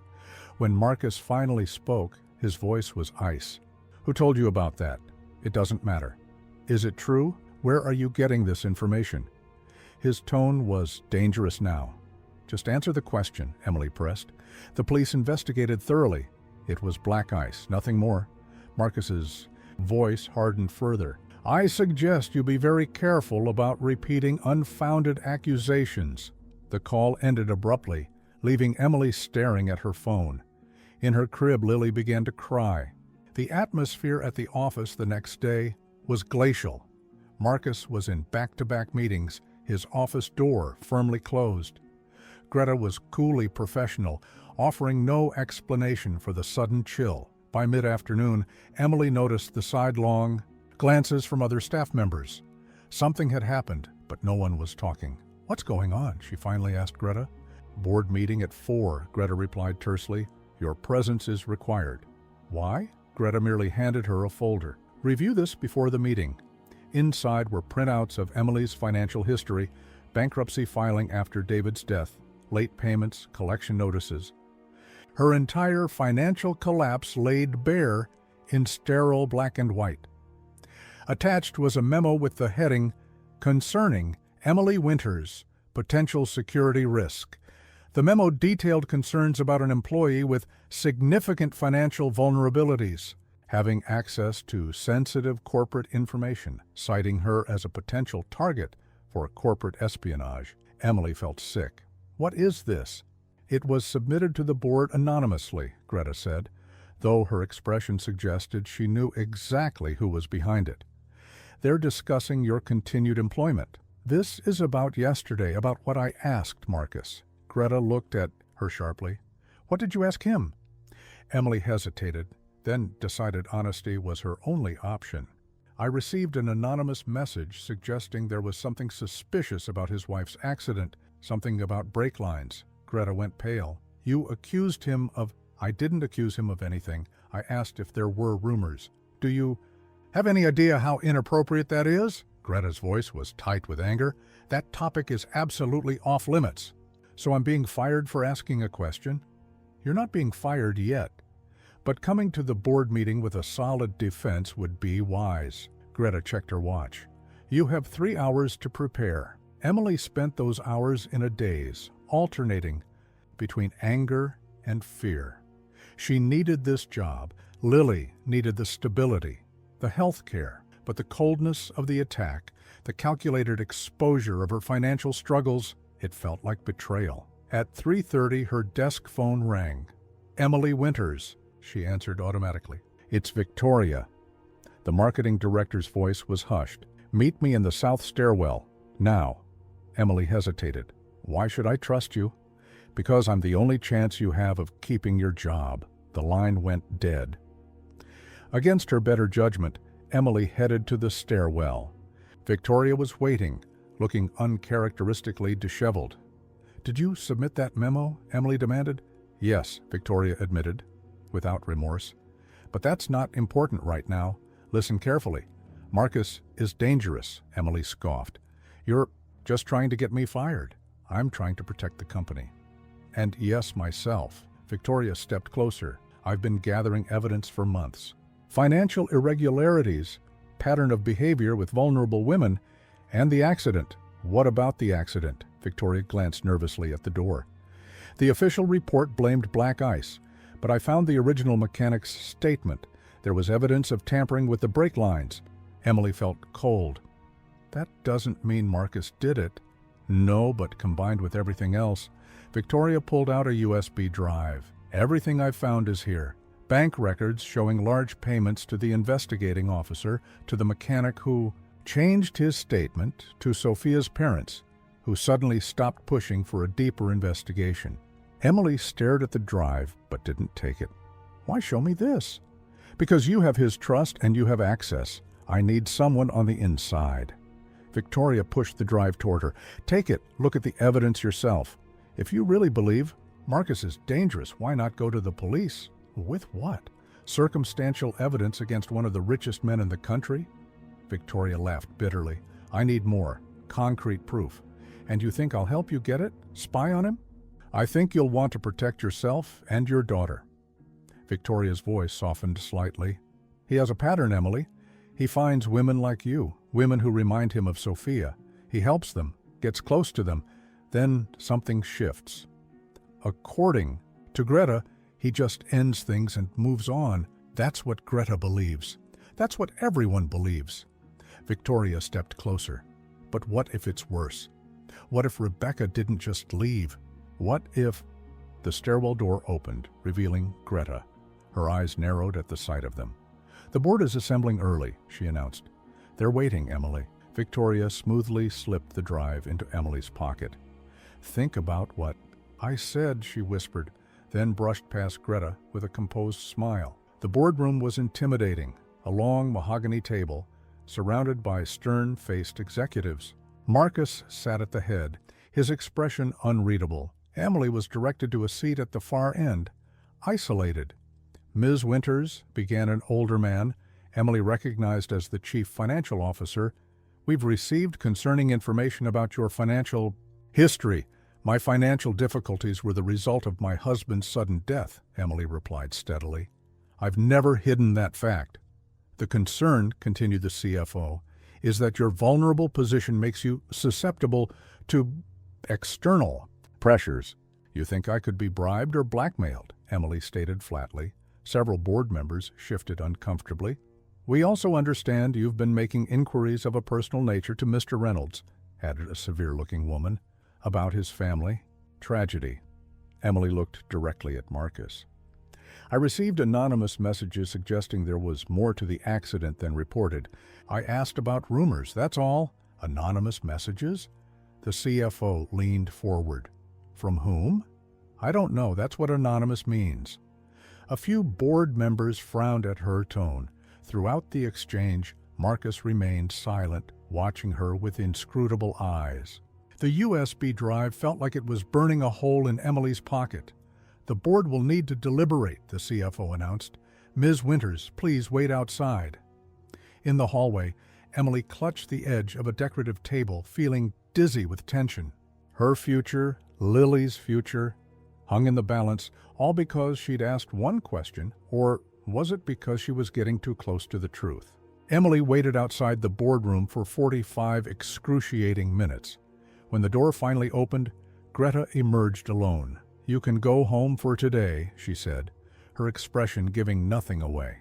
When Marcus finally spoke, his voice was ice. "Who told you about that?" "It doesn't matter." "Is it true? Where are you getting this information?" His tone was dangerous now. "Just answer the question," Emily pressed. "The police investigated thoroughly. It was black ice, nothing more." Marcus's voice hardened further. "I suggest you be very careful about repeating unfounded accusations." The call ended abruptly, leaving Emily staring at her phone. In her crib, Lily began to cry. The atmosphere at the office the next day was glacial. Marcus was in back-to-back meetings, his office door firmly closed. Greta was coolly professional, offering no explanation for the sudden chill. By mid-afternoon, Emily noticed the sidelong glances from other staff members. Something had happened, but no one was talking. "What's going on?" she finally asked Greta. "Board meeting at 4, Greta replied tersely. "Your presence is required." "Why?" Greta merely handed her a folder. "Review this before the meeting." Inside were printouts of Emily's financial history, bankruptcy filing after David's death, late payments, collection notices. Her entire financial collapse laid bare in sterile black and white. Attached was a memo with the heading, "Concerning Emily Winters, Potential Security Risk." The memo detailed concerns about an employee with significant financial vulnerabilities, having access to sensitive corporate information, citing her as a potential target for corporate espionage. Emily felt sick. "What is this?" "It was submitted to the board anonymously," Greta said, though her expression suggested she knew exactly who was behind it. "They're discussing your continued employment." "This is about yesterday, about what I asked Marcus." Greta looked at her sharply. "What did you ask him?" Emily hesitated, then decided honesty was her only option. "I received an anonymous message suggesting there was something suspicious about his wife's accident, something about brake lines." Greta went pale. "You accused him of—" "I didn't accuse him of anything. I asked if there were rumors." "Do you have any idea how inappropriate that is?" Greta's voice was tight with anger. "That topic is absolutely off limits." "So I'm being fired for asking a question?" "You're not being fired yet, but coming to the board meeting with a solid defense would be wise." Greta checked her watch. You have 3 hours to prepare. Emily spent those hours in a daze, alternating between anger and fear. She needed this job. Lily needed the stability, the health care, but the coldness of the attack, the calculated exposure of her financial struggles, it felt like betrayal. At 3:30, her desk phone rang. Emily Winters, she answered automatically. It's Victoria. The marketing director's voice was hushed. Meet me in the south stairwell, now. Emily hesitated. Why should I trust you? Because I'm the only chance you have of keeping your job. The line went dead. Against her better judgment, Emily headed to the stairwell. Victoria was waiting, looking uncharacteristically disheveled. Did you submit that memo? Emily demanded. Yes, Victoria admitted, without remorse. But that's not important right now. Listen carefully. Marcus is dangerous, Emily scoffed. You're just trying to get me fired. I'm trying to protect the company. And yes, myself. Victoria stepped closer. I've been gathering evidence for months. Financial irregularities, pattern of behavior with vulnerable women, and the accident. What about the accident? Victoria glanced nervously at the door. The official report blamed black ice, but I found the original mechanic's statement. There was evidence of tampering with the brake lines. Emily felt cold. That doesn't mean Marcus did it. No, but combined with everything else, Victoria pulled out a USB drive. Everything I've found is here. Bank records showing large payments to the investigating officer, to the mechanic who changed his statement to Sophia's parents, who suddenly stopped pushing for a deeper investigation. Emily stared at the drive, but didn't take it. Why show me this? Because you have his trust and you have access. I need someone on the inside. Victoria pushed the drive toward her. Take it. Look at the evidence yourself. If you really believe Marcus is dangerous, why not go to the police? With what? Circumstantial evidence against one of the richest men in the country? Victoria laughed bitterly. I need more. Concrete proof. And you think I'll help you get it? Spy on him? I think you'll want to protect yourself and your daughter. Victoria's voice softened slightly. He has a pattern, Emily. He finds women like you, women who remind him of Sophia. He helps them, gets close to them. Then something shifts. According to Greta, he just ends things and moves on. That's what Greta believes. That's what everyone believes. Victoria stepped closer. But what if it's worse? What if Rebecca didn't just leave? What if... The stairwell door opened, revealing Greta. Her eyes narrowed at the sight of them. The board is assembling early, she announced. They're waiting, Emily. Victoria smoothly slipped the drive into Emily's pocket. Think about what I said, she whispered, then brushed past Greta with a composed smile. The boardroom was intimidating, a long mahogany table, surrounded by stern-faced executives. Marcus sat at the head, his expression unreadable. Emily was directed to a seat at the far end, isolated. Ms. Winters, began an older man, Emily recognized as the chief financial officer. We've received concerning information about your financial history. My financial difficulties were the result of my husband's sudden death, Emily replied steadily. I've never hidden that fact. The concern, continued the CFO, is that your vulnerable position makes you susceptible to external pressures. You think I could be bribed or blackmailed, Emily stated flatly. Several board members shifted uncomfortably. We also understand you've been making inquiries of a personal nature to Mr. Reynolds, added a severe-looking woman, about his family. Tragedy. Emily looked directly at Marcus. I received anonymous messages suggesting there was more to the accident than reported. I asked about rumors, that's all. Anonymous messages? The CFO leaned forward. From whom? I don't know, that's what anonymous means. A few board members frowned at her tone. Throughout the exchange, Marcus remained silent, watching her with inscrutable eyes. The USB drive felt like it was burning a hole in Emily's pocket. The board will need to deliberate, the CFO announced. Ms. Winters, please wait outside. In the hallway, Emily clutched the edge of a decorative table, feeling dizzy with tension. Her future, Lily's future, hung in the balance, all because she'd asked one question, or was it because she was getting too close to the truth? Emily waited outside the boardroom for 45 excruciating minutes. When the door finally opened, Greta emerged alone. "You can go home for today," she said, her expression giving nothing away.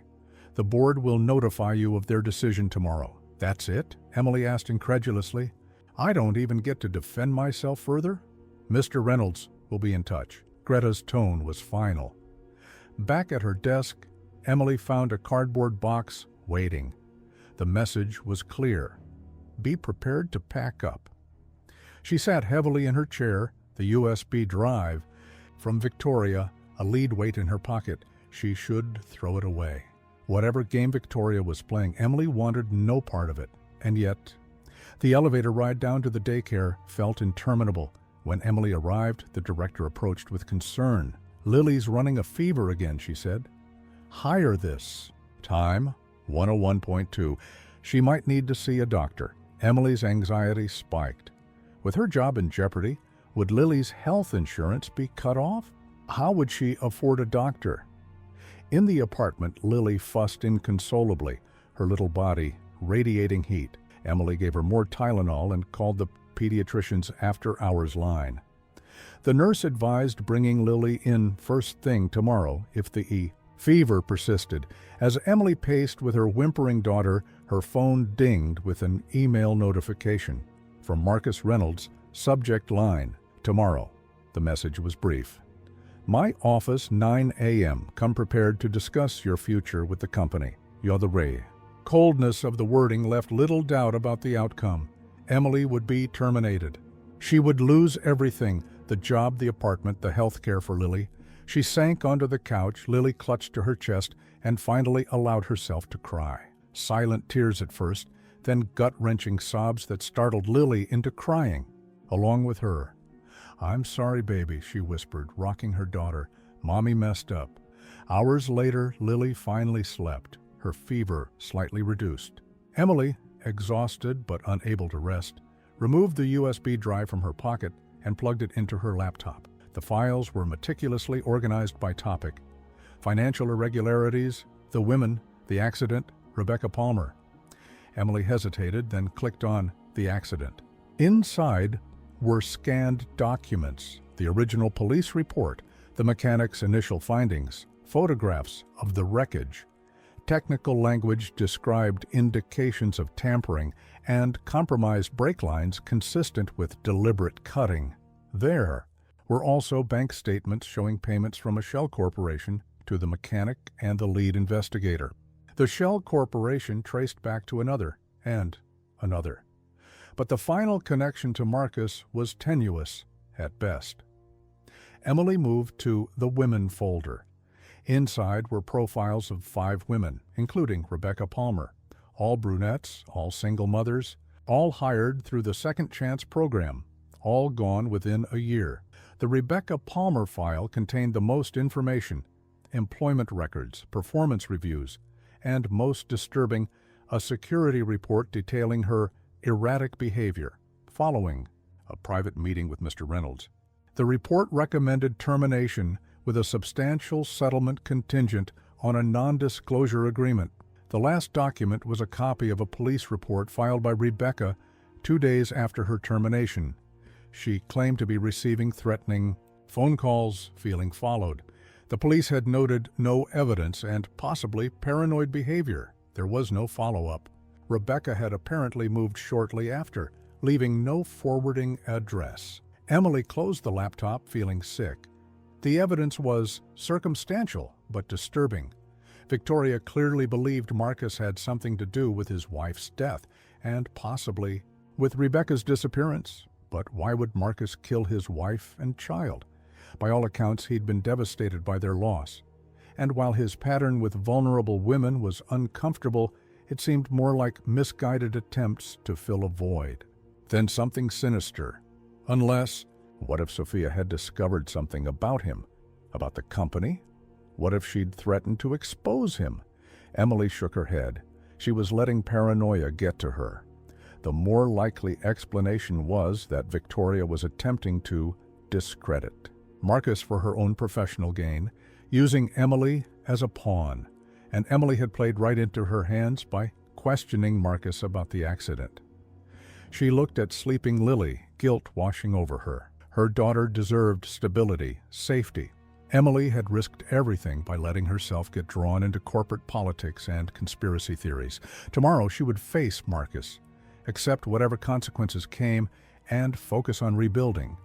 "The board will notify you of their decision tomorrow." "That's it?" Emily asked incredulously. "I don't even get to defend myself further?" "Mr. Reynolds will be in touch." Greta's tone was final. Back at her desk, Emily found a cardboard box waiting. The message was clear: be prepared to pack up. She sat heavily in her chair, the USB drive from Victoria, a lead weight in her pocket. She should throw it away. Whatever game Victoria was playing, Emily wanted no part of it. And yet, the elevator ride down to the daycare felt interminable. When Emily arrived, the director approached with concern. "Lily's running a fever again," she said. "Hire this." Time, 101.2. She might need to see a doctor. Emily's anxiety spiked. With her job in jeopardy, would Lily's health insurance be cut off? How would she afford a doctor? In the apartment, Lily fussed inconsolably, her little body radiating heat. Emily gave her more Tylenol and called the pediatrician's after-hours line. The nurse advised bringing Lily in first thing tomorrow if the fever persisted. As Emily paced with her whimpering daughter, her phone dinged with an email notification. From Marcus Reynolds, subject line, "Tomorrow." The message was brief. "My office, 9 a.m. Come prepared to discuss your future with the company. Yodere." Coldness of the wording left little doubt about the outcome. Emily would be terminated. She would lose everything: the job, the apartment, the health care for Lily. She sank onto the couch, Lily clutched to her chest, and finally allowed herself to cry. Silent tears at first, then gut-wrenching sobs that startled Lily into crying along with her. "I'm sorry, baby," she whispered, rocking her daughter. "Mommy messed up." Hours later, Lily finally slept, her fever slightly reduced. Emily, exhausted but unable to rest, removed the USB drive from her pocket and plugged it into her laptop. The files were meticulously organized by topic: financial irregularities, the women, the accident, Rebecca Palmer. Emily hesitated, then clicked on the accident. Inside were scanned documents, the original police report, the mechanic's initial findings, photographs of the wreckage. Technical language described indications of tampering and compromised brake lines consistent with deliberate cutting. There were also bank statements showing payments from a shell corporation to the mechanic and the lead investigator. The shell corporation traced back to another and another. But the final connection to Marcus was tenuous at best. Emily moved to the Women folder. Inside were profiles of 5 women, including Rebecca Palmer, all brunettes, all single mothers, all hired through the Second Chance program, all gone within a year. The Rebecca Palmer file contained the most information: employment records, performance reviews, and, most disturbing, a security report detailing her erratic behavior following a private meeting with Mr. Reynolds. The report recommended termination with a substantial settlement contingent on a non-disclosure agreement. The last document was a copy of a police report filed by Rebecca 2 days after her termination. She claimed to be receiving threatening phone calls, feeling followed. The police had noted no evidence and possibly paranoid behavior. There was no follow-up. Rebecca had apparently moved shortly after, leaving no forwarding address. Emily closed the laptop, feeling sick. The evidence was circumstantial but disturbing. Victoria clearly believed Marcus had something to do with his wife's death and possibly with Rebecca's disappearance. But why would Marcus kill his wife and child? By all accounts, he'd been devastated by their loss. And while his pattern with vulnerable women was uncomfortable, it seemed more like misguided attempts to fill a void. Then something sinister. Unless, what if Sophia had discovered something about him? About the company? What if she'd threatened to expose him? Emily shook her head. She was letting paranoia get to her. The more likely explanation was that Victoria was attempting to discredit Marcus for her own professional gain, using Emily as a pawn. And Emily had played right into her hands by questioning Marcus about the accident. She looked at sleeping Lily, guilt washing over her. Her daughter deserved stability, safety. Emily had risked everything by letting herself get drawn into corporate politics and conspiracy theories. Tomorrow she would face Marcus, accept whatever consequences came, and focus on rebuilding.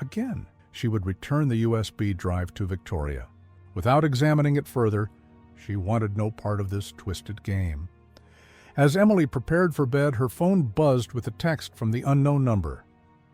Again, she would return the USB drive to Victoria. Without examining it further, she wanted no part of this twisted game. As Emily prepared for bed, her phone buzzed with a text from the unknown number.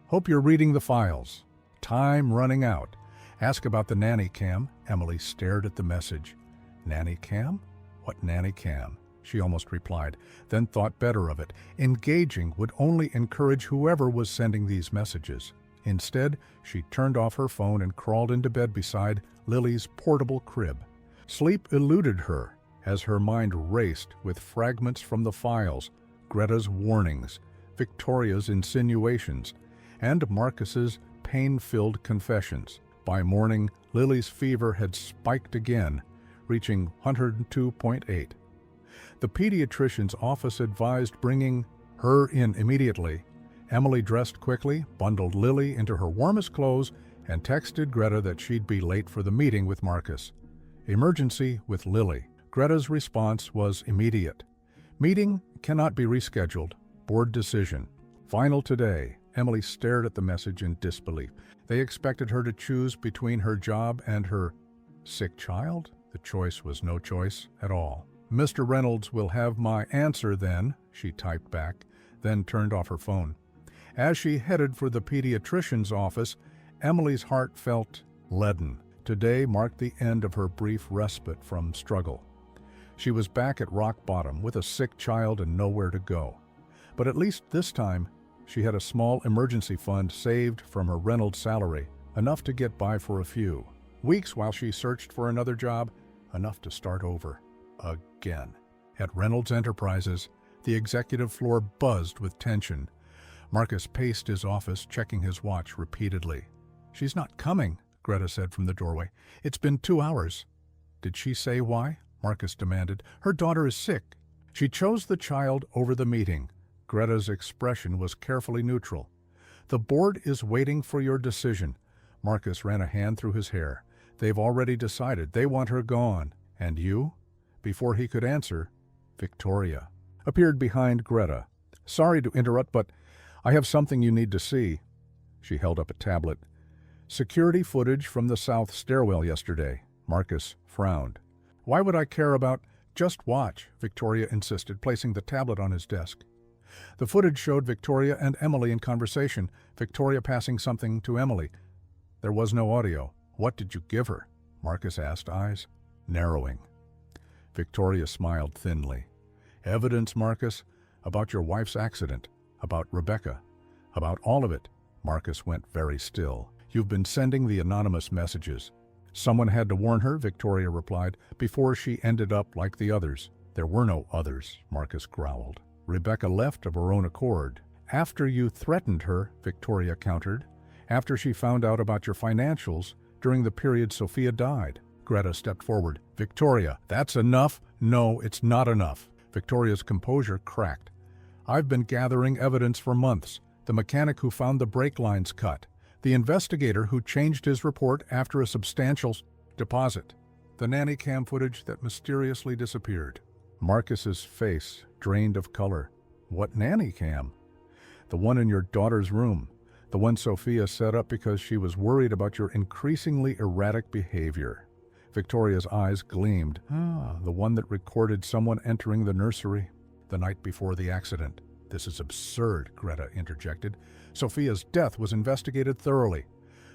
"Hope you're reading the files. Time running out. Ask about the nanny cam." Emily stared at the message. "Nanny cam? What nanny cam?" she almost replied, then thought better of it. Engaging would only encourage whoever was sending these messages. Instead, she turned off her phone and crawled into bed beside Lily's portable crib. Sleep eluded her as her mind raced with fragments from the files, Greta's warnings, Victoria's insinuations, and Marcus's pain-filled confessions. By morning, Lily's fever had spiked again, reaching 102.8. The pediatrician's office advised bringing her in immediately. Emily dressed quickly, bundled Lily into her warmest clothes, and texted Greta that she'd be late for the meeting with Marcus. Emergency with Lily. Greta's response was immediate. Meeting cannot be rescheduled. Board decision. Final today. Emily stared at the message in disbelief. They expected her to choose between her job and her sick child? The choice was no choice at all. "Mr. Reynolds will have my answer then," she typed back, then turned off her phone. As she headed for the pediatrician's office, Emily's heart felt leaden. Today marked the end of her brief respite from struggle. She was back at rock bottom with a sick child and nowhere to go. But at least this time, she had a small emergency fund saved from her Reynolds salary, enough to get by for a few weeks while she searched for another job, enough to start over again. At Reynolds Enterprises, the executive floor buzzed with tension. Marcus paced his office, checking his watch repeatedly. "She's not coming," Greta said from the doorway. "It's been 2 hours." "Did she say why?" Marcus demanded. "Her daughter is sick." "She chose the child over the meeting." Greta's expression was carefully neutral. "The board is waiting for your decision." Marcus ran a hand through his hair. "They've already decided. They want her gone." "And you?" Before he could answer, Victoria appeared behind Greta. "Sorry to interrupt, but I have something you need to see." She held up a tablet. "Security footage from the south stairwell yesterday." Marcus frowned. "Why would I care about—" "Just watch," Victoria insisted, placing the tablet on his desk. The footage showed Victoria and Emily in conversation, Victoria passing something to Emily. There was no audio. "What did you give her?" Marcus asked, eyes narrowing. Victoria smiled thinly. "Evidence, Marcus, about your wife's accident, about Rebecca, about all of it." Marcus went very still. "You've been sending the anonymous messages." "Someone had to warn her," Victoria replied, "before she ended up like the others." "There were no others," Marcus growled. "Rebecca left of her own accord." "After you threatened her," Victoria countered. "After she found out about your financials during the period Sophia died." Greta stepped forward. "Victoria, that's enough." "No, it's not enough." Victoria's composure cracked. "I've been gathering evidence for months. The mechanic who found the brake lines cut. The investigator who changed his report after a substantial deposit. The nanny cam footage that mysteriously disappeared." Marcus's face drained of color. "What nanny cam?" "The one in your daughter's room. The one Sophia set up because she was worried about your increasingly erratic behavior." Victoria's eyes gleamed. The one that recorded someone entering the nursery the night before the accident." "This is absurd," Greta interjected. "Sophia's death was investigated thoroughly."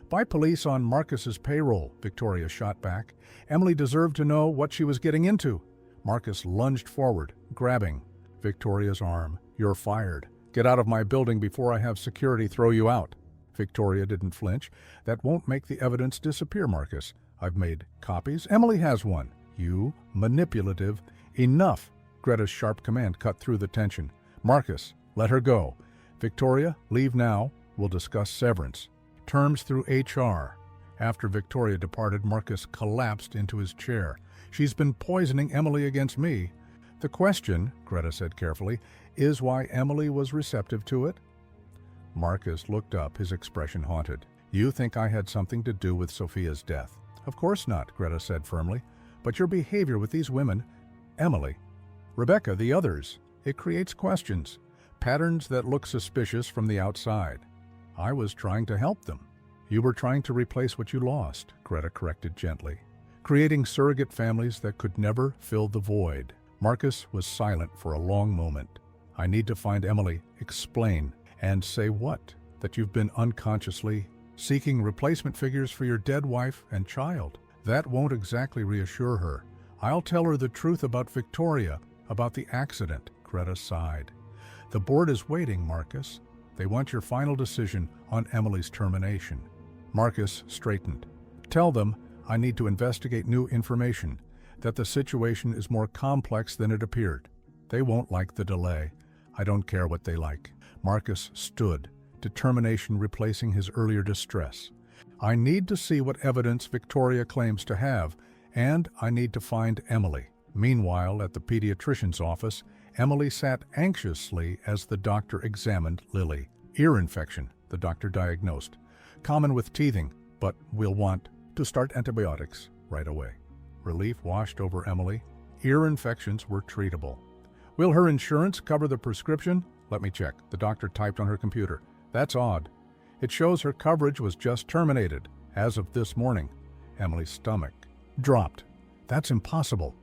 "By police on Marcus's payroll," Victoria shot back. "Emily deserved to know what she was getting into." Marcus lunged forward, grabbing Victoria's arm. "You're fired. Get out of my building before I have security throw you out." Victoria didn't flinch. "That won't make the evidence disappear, Marcus. I've made copies. Emily has one." "You manipulative—" "Enough!" Greta's sharp command cut through the tension. "Marcus, let her go. Victoria, leave now. We'll discuss severance. Terms through HR." After Victoria departed, Marcus collapsed into his chair. "She's been poisoning Emily against me." The question, Greta said carefully, is why Emily was receptive to it? Marcus looked up, his expression haunted. You think I had something to do with Sophia's death? Of course not, Greta said firmly. But your behavior with these women, Emily, Rebecca, the others, it creates questions, patterns that look suspicious from the outside. I was trying to help them. You were trying to replace what you lost, Greta corrected gently, creating surrogate families that could never fill the void. Marcus was silent for a long moment. I need to find Emily, explain, and say what? That you've been unconsciously seeking replacement figures for your dead wife and child. That won't exactly reassure her. I'll tell her the truth about Victoria, about the accident, Greta sighed. The board is waiting, Marcus. They want your final decision on Emily's termination. Marcus straightened. Tell them I need to investigate new information, that the situation is more complex than it appeared. They won't like the delay. I don't care what they like. Marcus stood, determination replacing his earlier distress. I need to see what evidence Victoria claims to have, and I need to find Emily. Meanwhile, at the pediatrician's office, Emily sat anxiously as the doctor examined Lily. Ear infection, the doctor diagnosed. Common with teething, but we'll want to start antibiotics right away. Relief washed over Emily. Ear infections were treatable. Will her insurance cover the prescription? Let me check. The doctor typed on her computer. That's odd. It shows her coverage was just terminated, as of this morning. Emily's stomach dropped. That's impossible.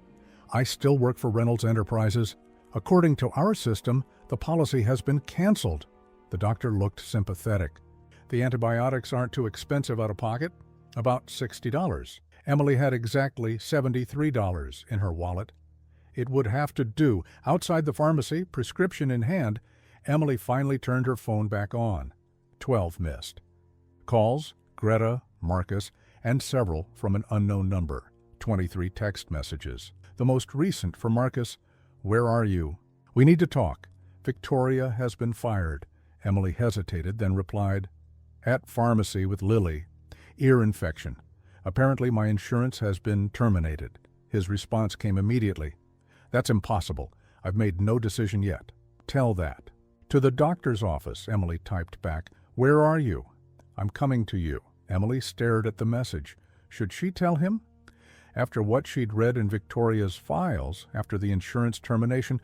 I still work for Reynolds Enterprises. According to our system, the policy has been canceled. The doctor looked sympathetic. The antibiotics aren't too expensive out of pocket? About $60. Emily had exactly $73 in her wallet. It would have to do. Outside the pharmacy, prescription in hand, Emily finally turned her phone back on. 12 missed. Calls, Greta, Marcus, and several from an unknown number. 23 text messages. The most recent from Marcus, "Where are you? We need to talk. Victoria has been fired." Emily hesitated, then replied, "At pharmacy with Lily. Ear infection. Apparently my insurance has been terminated." His response came immediately. "That's impossible. I've made no decision yet. Tell that." "To the doctor's office," Emily typed back. "Where are you?" "I'm coming to you." Emily stared at the message. Should she tell him? After what she'd read in Victoria's files, after the insurance termination,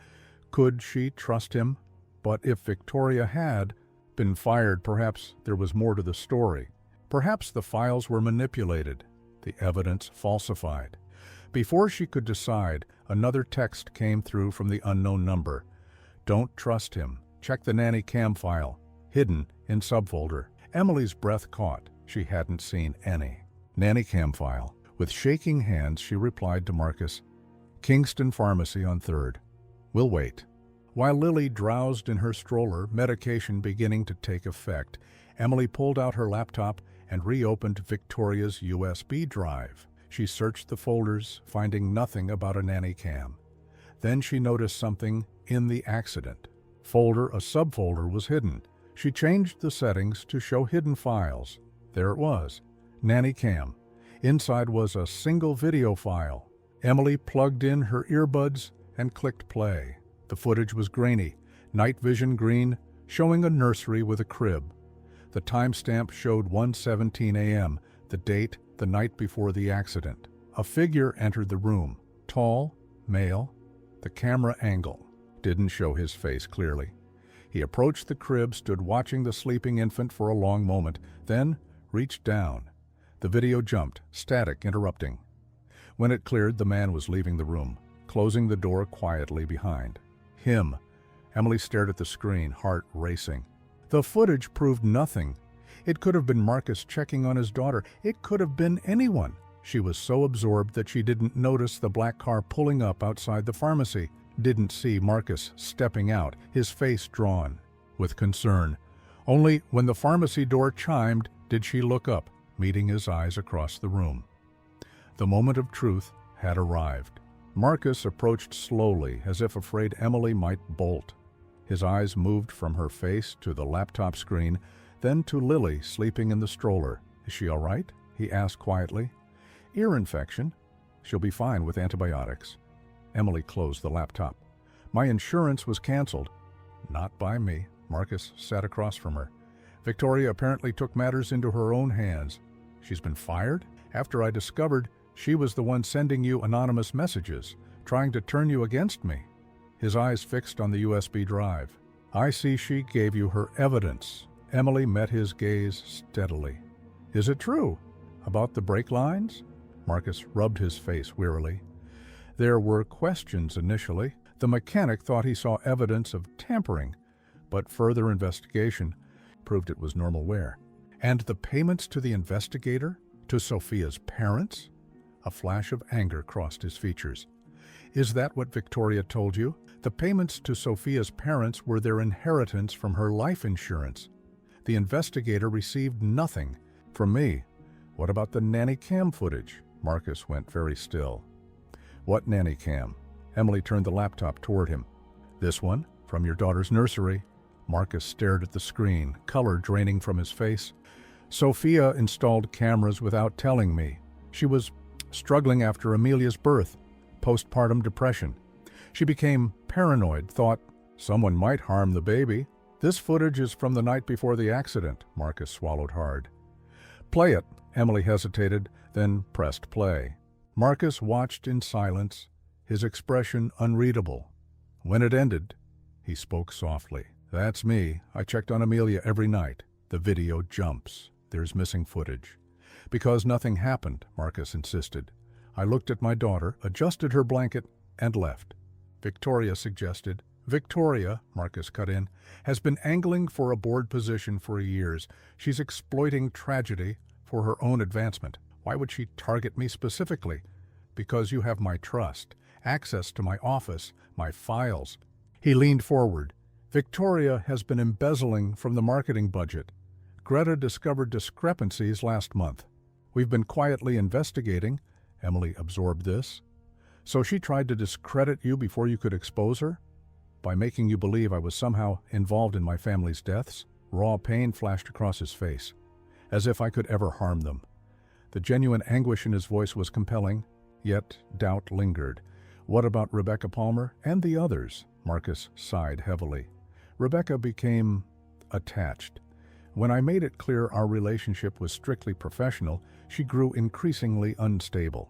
could she trust him? But if Victoria had been fired, perhaps there was more to the story. Perhaps the files were manipulated, the evidence falsified. Before she could decide, another text came through from the unknown number. "Don't trust him. Check the nanny cam file. Hidden in subfolder." Emily's breath caught. She hadn't seen any. Nanny cam file. With shaking hands, she replied to Marcus, "Kingston Pharmacy on 3rd. We'll wait." While Lily drowsed in her stroller, medication beginning to take effect, Emily pulled out her laptop and reopened Victoria's USB drive. She searched the folders, finding nothing about a nanny cam. Then she noticed something in the accident. A subfolder was hidden. She changed the settings to show hidden files. There it was, nanny cam. Inside was a single video file. Emily plugged in her earbuds and clicked play. The footage was grainy, night vision green, showing a nursery with a crib. The timestamp showed 1:17 a.m., the date the night before the accident. A figure entered the room, tall, male. The camera angle didn't show his face clearly. He approached the crib, stood watching the sleeping infant for a long moment, then reached down. The video jumped, static, interrupting. When it cleared, the man was leaving the room, closing the door quietly behind. Him. Emily stared at the screen, heart racing. The footage proved nothing. It could have been Marcus checking on his daughter. It could have been anyone. She was so absorbed that she didn't notice the black car pulling up outside the pharmacy, didn't see Marcus stepping out, his face drawn with concern. Only when the pharmacy door chimed did she look up, meeting his eyes across the room. The moment of truth had arrived. Marcus approached slowly, as if afraid Emily might bolt. His eyes moved from her face to the laptop screen, then to Lily sleeping in the stroller. "Is she all right?" he asked quietly. "Ear infection. She'll be fine with antibiotics." Emily closed the laptop. My insurance was canceled. Not by me. Marcus sat across from her. Victoria apparently took matters into her own hands. She's been fired? After I discovered she was the one sending you anonymous messages, trying to turn you against me. His eyes fixed on the USB drive. I see she gave you her evidence. Emily met his gaze steadily. Is it true? About the brake lines? Marcus rubbed his face wearily. There were questions initially. The mechanic thought he saw evidence of tampering, but further investigation proved it was normal wear. And the payments to the investigator? To Sophia's parents? A flash of anger crossed his features. Is that what Victoria told you? The payments to Sophia's parents were their inheritance from her life insurance. The investigator received nothing from me. What about the nanny cam footage? Marcus went very still. What nanny cam? Emily turned the laptop toward him. This one, from your daughter's nursery. Marcus stared at the screen, color draining from his face. Sophia installed cameras without telling me. She was struggling after Amelia's birth, postpartum depression. She became paranoid, thought someone might harm the baby. This footage is from the night before the accident. Marcus swallowed hard. Play it. Emily hesitated, then pressed play. Marcus watched in silence, his expression unreadable. When it ended, he spoke softly. That's me. I checked on Amelia every night. The video jumps. There's missing footage. Because nothing happened, Marcus insisted. I looked at my daughter, adjusted her blanket, and left. Victoria suggested. Victoria, Marcus cut in, has been angling for a board position for years. She's exploiting tragedy for her own advancement. Why would she target me specifically? Because you have my trust, access to my office, my files. He leaned forward. Victoria has been embezzling from the marketing budget. Greta discovered discrepancies last month. We've been quietly investigating. Emily absorbed this. So she tried to discredit you before you could expose her? By making you believe I was somehow involved in my family's deaths? Raw pain flashed across his face, as if I could ever harm them. The genuine anguish in his voice was compelling, yet doubt lingered. What about Rebecca Palmer and the others? Marcus sighed heavily. Rebecca became attached. When I made it clear our relationship was strictly professional, she grew increasingly unstable.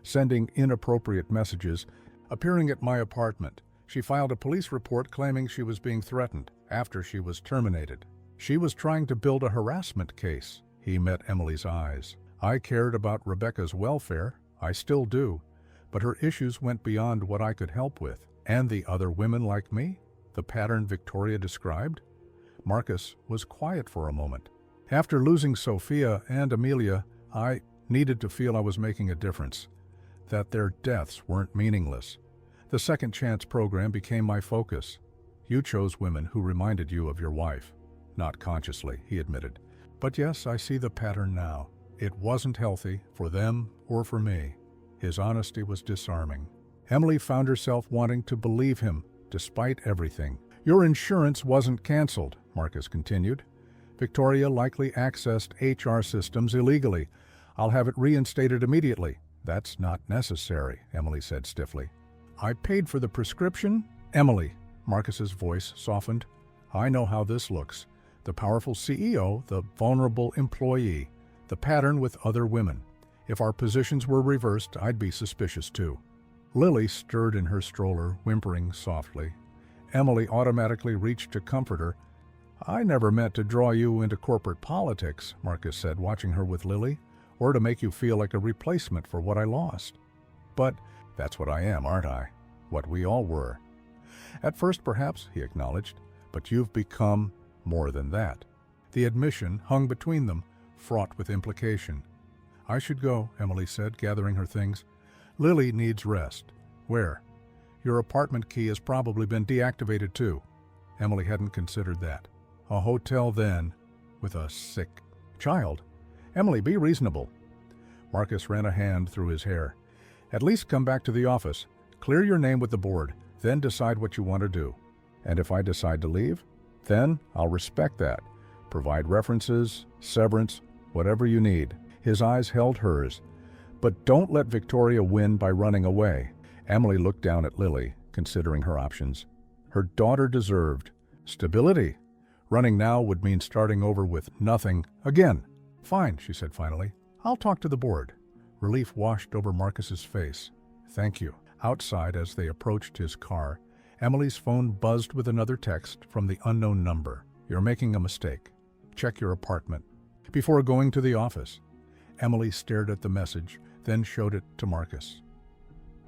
Sending inappropriate messages, appearing at my apartment. She filed a police report claiming she was being threatened after she was terminated. She was trying to build a harassment case. He met Emily's eyes. I cared about Rebecca's welfare. I still do. But her issues went beyond what I could help with. And the other women like me? The pattern Victoria described? Marcus was quiet for a moment. After losing Sophia and Amelia, I needed to feel I was making a difference, that their deaths weren't meaningless. The Second Chance program became my focus. You chose women who reminded you of your wife. Not consciously, he admitted. But yes, I see the pattern now. It wasn't healthy for them or for me. His honesty was disarming. Emily found herself wanting to believe him, despite everything. Your insurance wasn't canceled, Marcus continued. Victoria likely accessed HR systems illegally. I'll have it reinstated immediately. That's not necessary, Emily said stiffly. I paid for the prescription? Emily, Marcus's voice softened. I know how this looks. The powerful CEO, the vulnerable employee, the pattern with other women. If our positions were reversed, I'd be suspicious too. Lily stirred in her stroller, whimpering softly. Emily automatically reached to comfort her. I never meant to draw you into corporate politics, Marcus said, watching her with Lily, or to make you feel like a replacement for what I lost. But that's what I am, aren't I? What we all were. At first, perhaps, he acknowledged, but you've become more than that. The admission hung between them, fraught with implication. I should go, Emily said, gathering her things. Lily needs rest. Where? Your apartment key has probably been deactivated too. Emily hadn't considered that. A hotel then, with a sick child. Emily, be reasonable. Marcus ran a hand through his hair. At least come back to the office. Clear your name with the board, then decide what you want to do. And if I decide to leave, then I'll respect that. Provide references, severance, whatever you need. His eyes held hers. But don't let Victoria win by running away. Emily looked down at Lily, considering her options. Her daughter deserved stability. Running now would mean starting over with nothing again. Fine, she said finally. I'll talk to the board. Relief washed over Marcus's face. Thank you. Outside, as they approached his car, Emily's phone buzzed with another text from the unknown number. You're making a mistake. Check your apartment. Before going to the office, Emily stared at the message, then showed it to Marcus.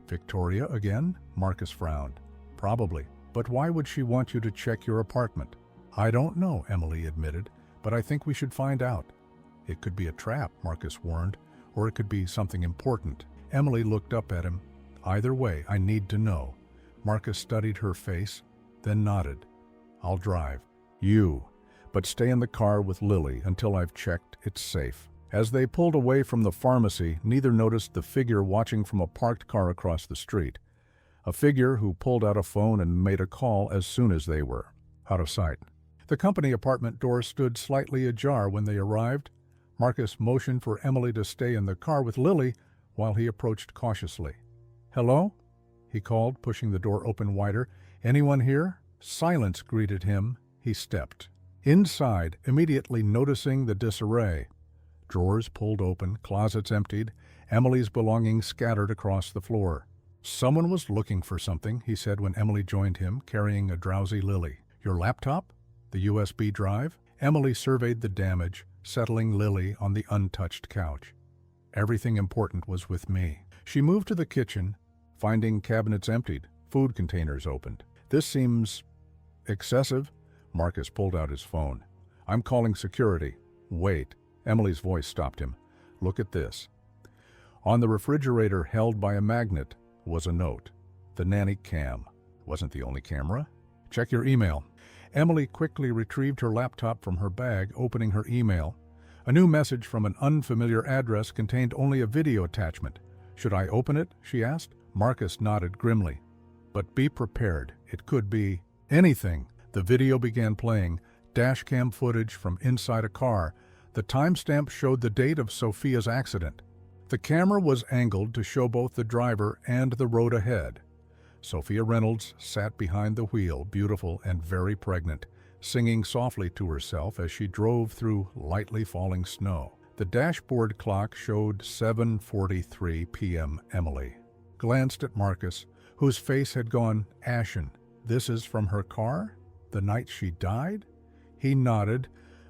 Victoria again? Marcus frowned. Probably. But why would she want you to check your apartment? I don't know, Emily admitted, but I think we should find out. It could be a trap, Marcus warned, or it could be something important. Emily looked up at him. Either way, I need to know. Marcus studied her face, then nodded. I'll drive. You. But stay in the car with Lily until I've checked it's safe. As they pulled away from the pharmacy, neither noticed the figure watching from a parked car across the street. A figure who pulled out a phone and made a call as soon as they were out of sight. The company apartment door stood slightly ajar when they arrived. Marcus motioned for Emily to stay in the car with Lily while he approached cautiously. Hello? He called, pushing the door open wider. Anyone here? Silence greeted him. He stepped inside, immediately noticing the disarray. Drawers pulled open, closets emptied, Emily's belongings scattered across the floor. Someone was looking for something, he said when Emily joined him, carrying a drowsy Lily. Your laptop? The USB drive? Emily surveyed the damage, settling Lily on the untouched couch. Everything important was with me. She moved to the kitchen, finding cabinets emptied, food containers opened. This seems excessive. Marcus pulled out his phone. I'm calling security. Wait. Emily's voice stopped him. Look at this. On the refrigerator held by a magnet was a note. The nanny cam. Wasn't the only camera. Check your email. Emily quickly retrieved her laptop from her bag, opening her email. A new message from an unfamiliar address contained only a video attachment. Should I open it? She asked. Marcus nodded grimly. But be prepared. It could be anything. The video began playing. Dashcam footage from inside a car. The timestamp showed the date of Sophia's accident. The camera was angled to show both the driver and the road ahead. Sophia Reynolds sat behind the wheel, beautiful and very pregnant, singing softly to herself as she drove through lightly falling snow. The dashboard clock showed 7:43 p.m. Emily glanced at Marcus, whose face had gone ashen. This is from her car? The night she died? He nodded,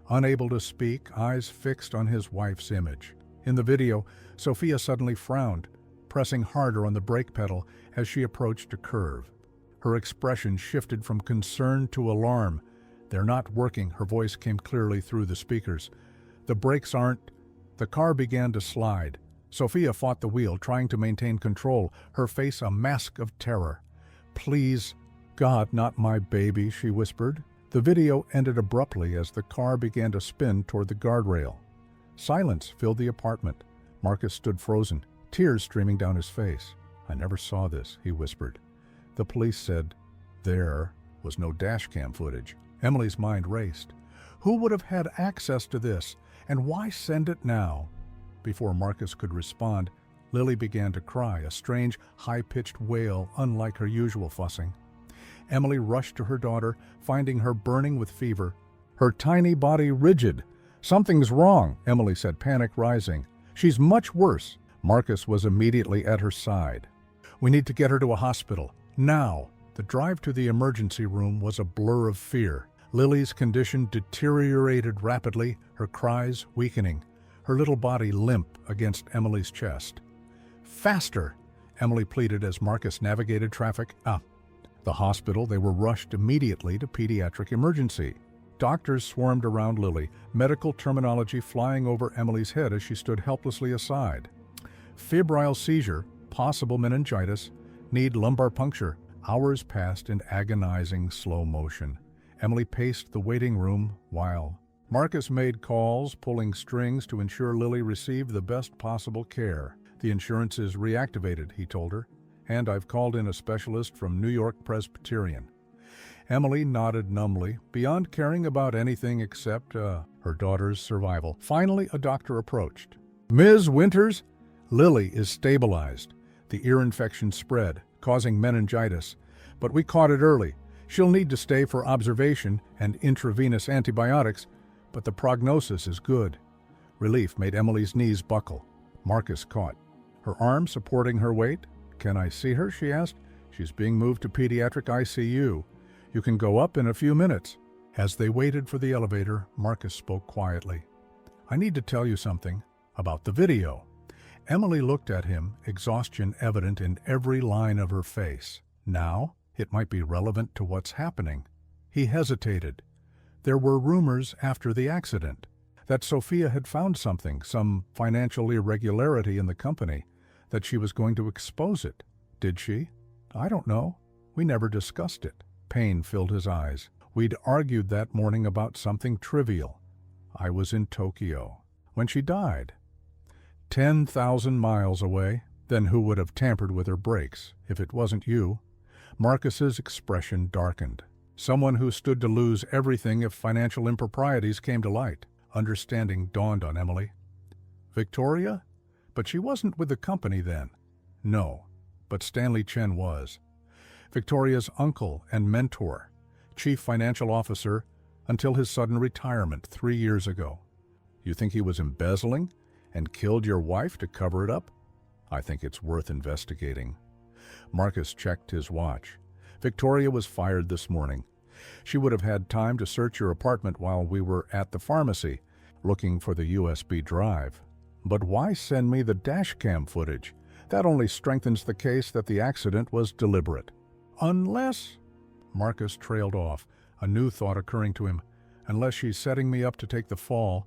unable to speak, eyes fixed on his wife's image. In the video, Sophia suddenly frowned, pressing harder on the brake pedal as she approached a curve. Her expression shifted from concern to alarm. They're not working, her voice came clearly through the speakers. The brakes aren't. The car began to slide. Sophia fought the wheel, trying to maintain control, her face a mask of terror. Please, God, not my baby, she whispered. The video ended abruptly as the car began to spin toward the guardrail. Silence filled the apartment. Marcus stood frozen, tears streaming down his face. I never saw this, he whispered. The police said there was no dashcam footage. Emily's mind raced. Who would have had access to this, and why send it now? Before Marcus could respond, Lily began to cry, a strange, high-pitched wail unlike her usual fussing. Emily rushed to her daughter, finding her burning with fever, her tiny body rigid. Something's wrong, Emily said, panic rising. She's much worse. Marcus was immediately at her side. We need to get her to a hospital. Now. The drive to the emergency room was a blur of fear. Lily's condition deteriorated rapidly, her cries weakening, her little body limp against Emily's chest. Faster, Emily pleaded as Marcus navigated traffic. The hospital, they were rushed immediately to pediatric emergency. Doctors swarmed around Lily, medical terminology flying over Emily's head as she stood helplessly aside. Febrile seizure, possible meningitis, need lumbar puncture. Hours passed in agonizing slow motion. Emily paced the waiting room while Marcus made calls, pulling strings to ensure Lily received the best possible care. The insurance is reactivated, he told her, and I've called in a specialist from New York Presbyterian. Emily nodded numbly, beyond caring about anything except her daughter's survival. Finally, a doctor approached. Ms. Winters, Lily is stabilized. The ear infection spread, causing meningitis, But we caught it early. She'll need to stay for observation and intravenous antibiotics, but the prognosis is good." Relief made Emily's knees buckle. Marcus caught her arm supporting her weight. "Can I see her?" she asked. "She's being moved to pediatric ICU. You can go up in a few minutes." As they waited for the elevator, Marcus spoke quietly. "I need to tell you something about the video." Emily looked at him, exhaustion evident in every line of her face. Now, it might be relevant to what's happening. He hesitated. There were rumors after the accident that Sophia had found something, some financial irregularity in the company, that she was going to expose it. Did she? "I don't know. We never discussed it." Pain filled his eyes. "We'd argued that morning about something trivial. I was in Tokyo when she died. 10,000 miles away. Then who would have tampered with her brakes if it wasn't you?" Marcus's expression darkened. Someone who stood to lose everything if financial improprieties came to light. Understanding dawned on Emily. "Victoria? But she wasn't with the company then." "No, but Stanley Chen was. Victoria's uncle and mentor, chief financial officer until his sudden retirement 3 years ago. You think he was embezzling and killed your wife to cover it up? I think it's worth investigating." Marcus checked his watch. "Victoria was fired this morning. She would have had time to search your apartment while we were at the pharmacy, looking for the USB drive. But why send me the dashcam footage? That only strengthens the case that the accident was deliberate. Unless—" Marcus trailed off, a new thought occurring to him. "Unless she's setting me up to take the fall,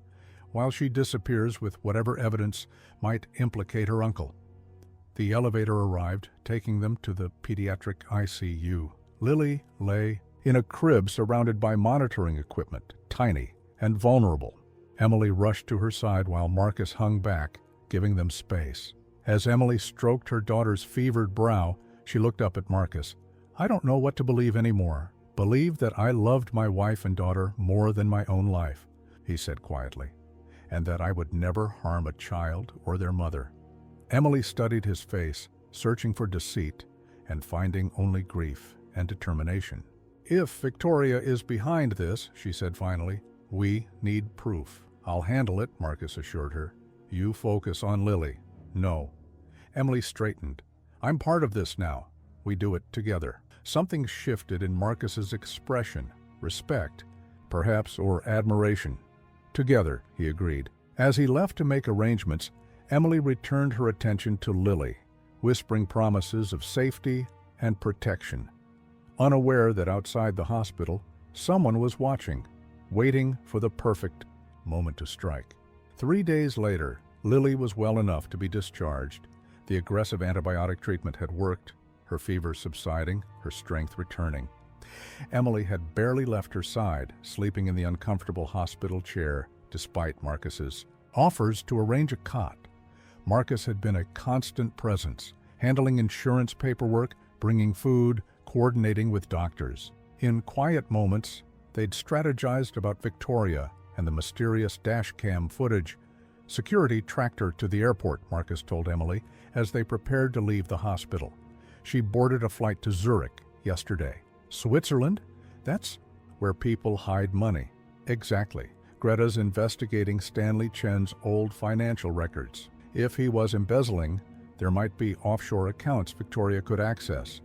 while she disappears with whatever evidence might implicate her uncle." The elevator arrived, taking them to the pediatric ICU. Lily lay in a crib surrounded by monitoring equipment, tiny and vulnerable. Emily rushed to her side while Marcus hung back, giving them space. As Emily stroked her daughter's fevered brow, she looked up at Marcus. "I don't know what to believe anymore. Believe that I loved my wife and daughter more than my own life," he said quietly, "and that I would never harm a child or their mother." Emily studied his face, searching for deceit and finding only grief and determination. "If Victoria is behind this," she said finally, "we need proof." "I'll handle it," Marcus assured her. "You focus on Lily." "No." Emily straightened. "I'm part of this now. We do it together." Something shifted in Marcus's expression. Respect, perhaps, or admiration. "Together," he agreed. As he left to make arrangements, Emily returned her attention to Lily, whispering promises of safety and protection, unaware that outside the hospital, someone was watching, waiting for the perfect moment to strike. 3 days later, Lily was well enough to be discharged. The aggressive antibiotic treatment had worked, her fever subsiding, her strength returning. Emily had barely left her side, sleeping in the uncomfortable hospital chair, despite Marcus's offers to arrange a cot. Marcus had been a constant presence, handling insurance paperwork, bringing food, coordinating with doctors. In quiet moments, they'd strategized about Victoria and the mysterious dashcam footage. Security tracked her to the airport, Marcus told Emily, as they prepared to leave the hospital. She boarded a flight to Zurich yesterday. Switzerland? That's where people hide money. Exactly. Greta's investigating Stanley Chen's old financial records. If he was embezzling, there might be offshore accounts Victoria could access.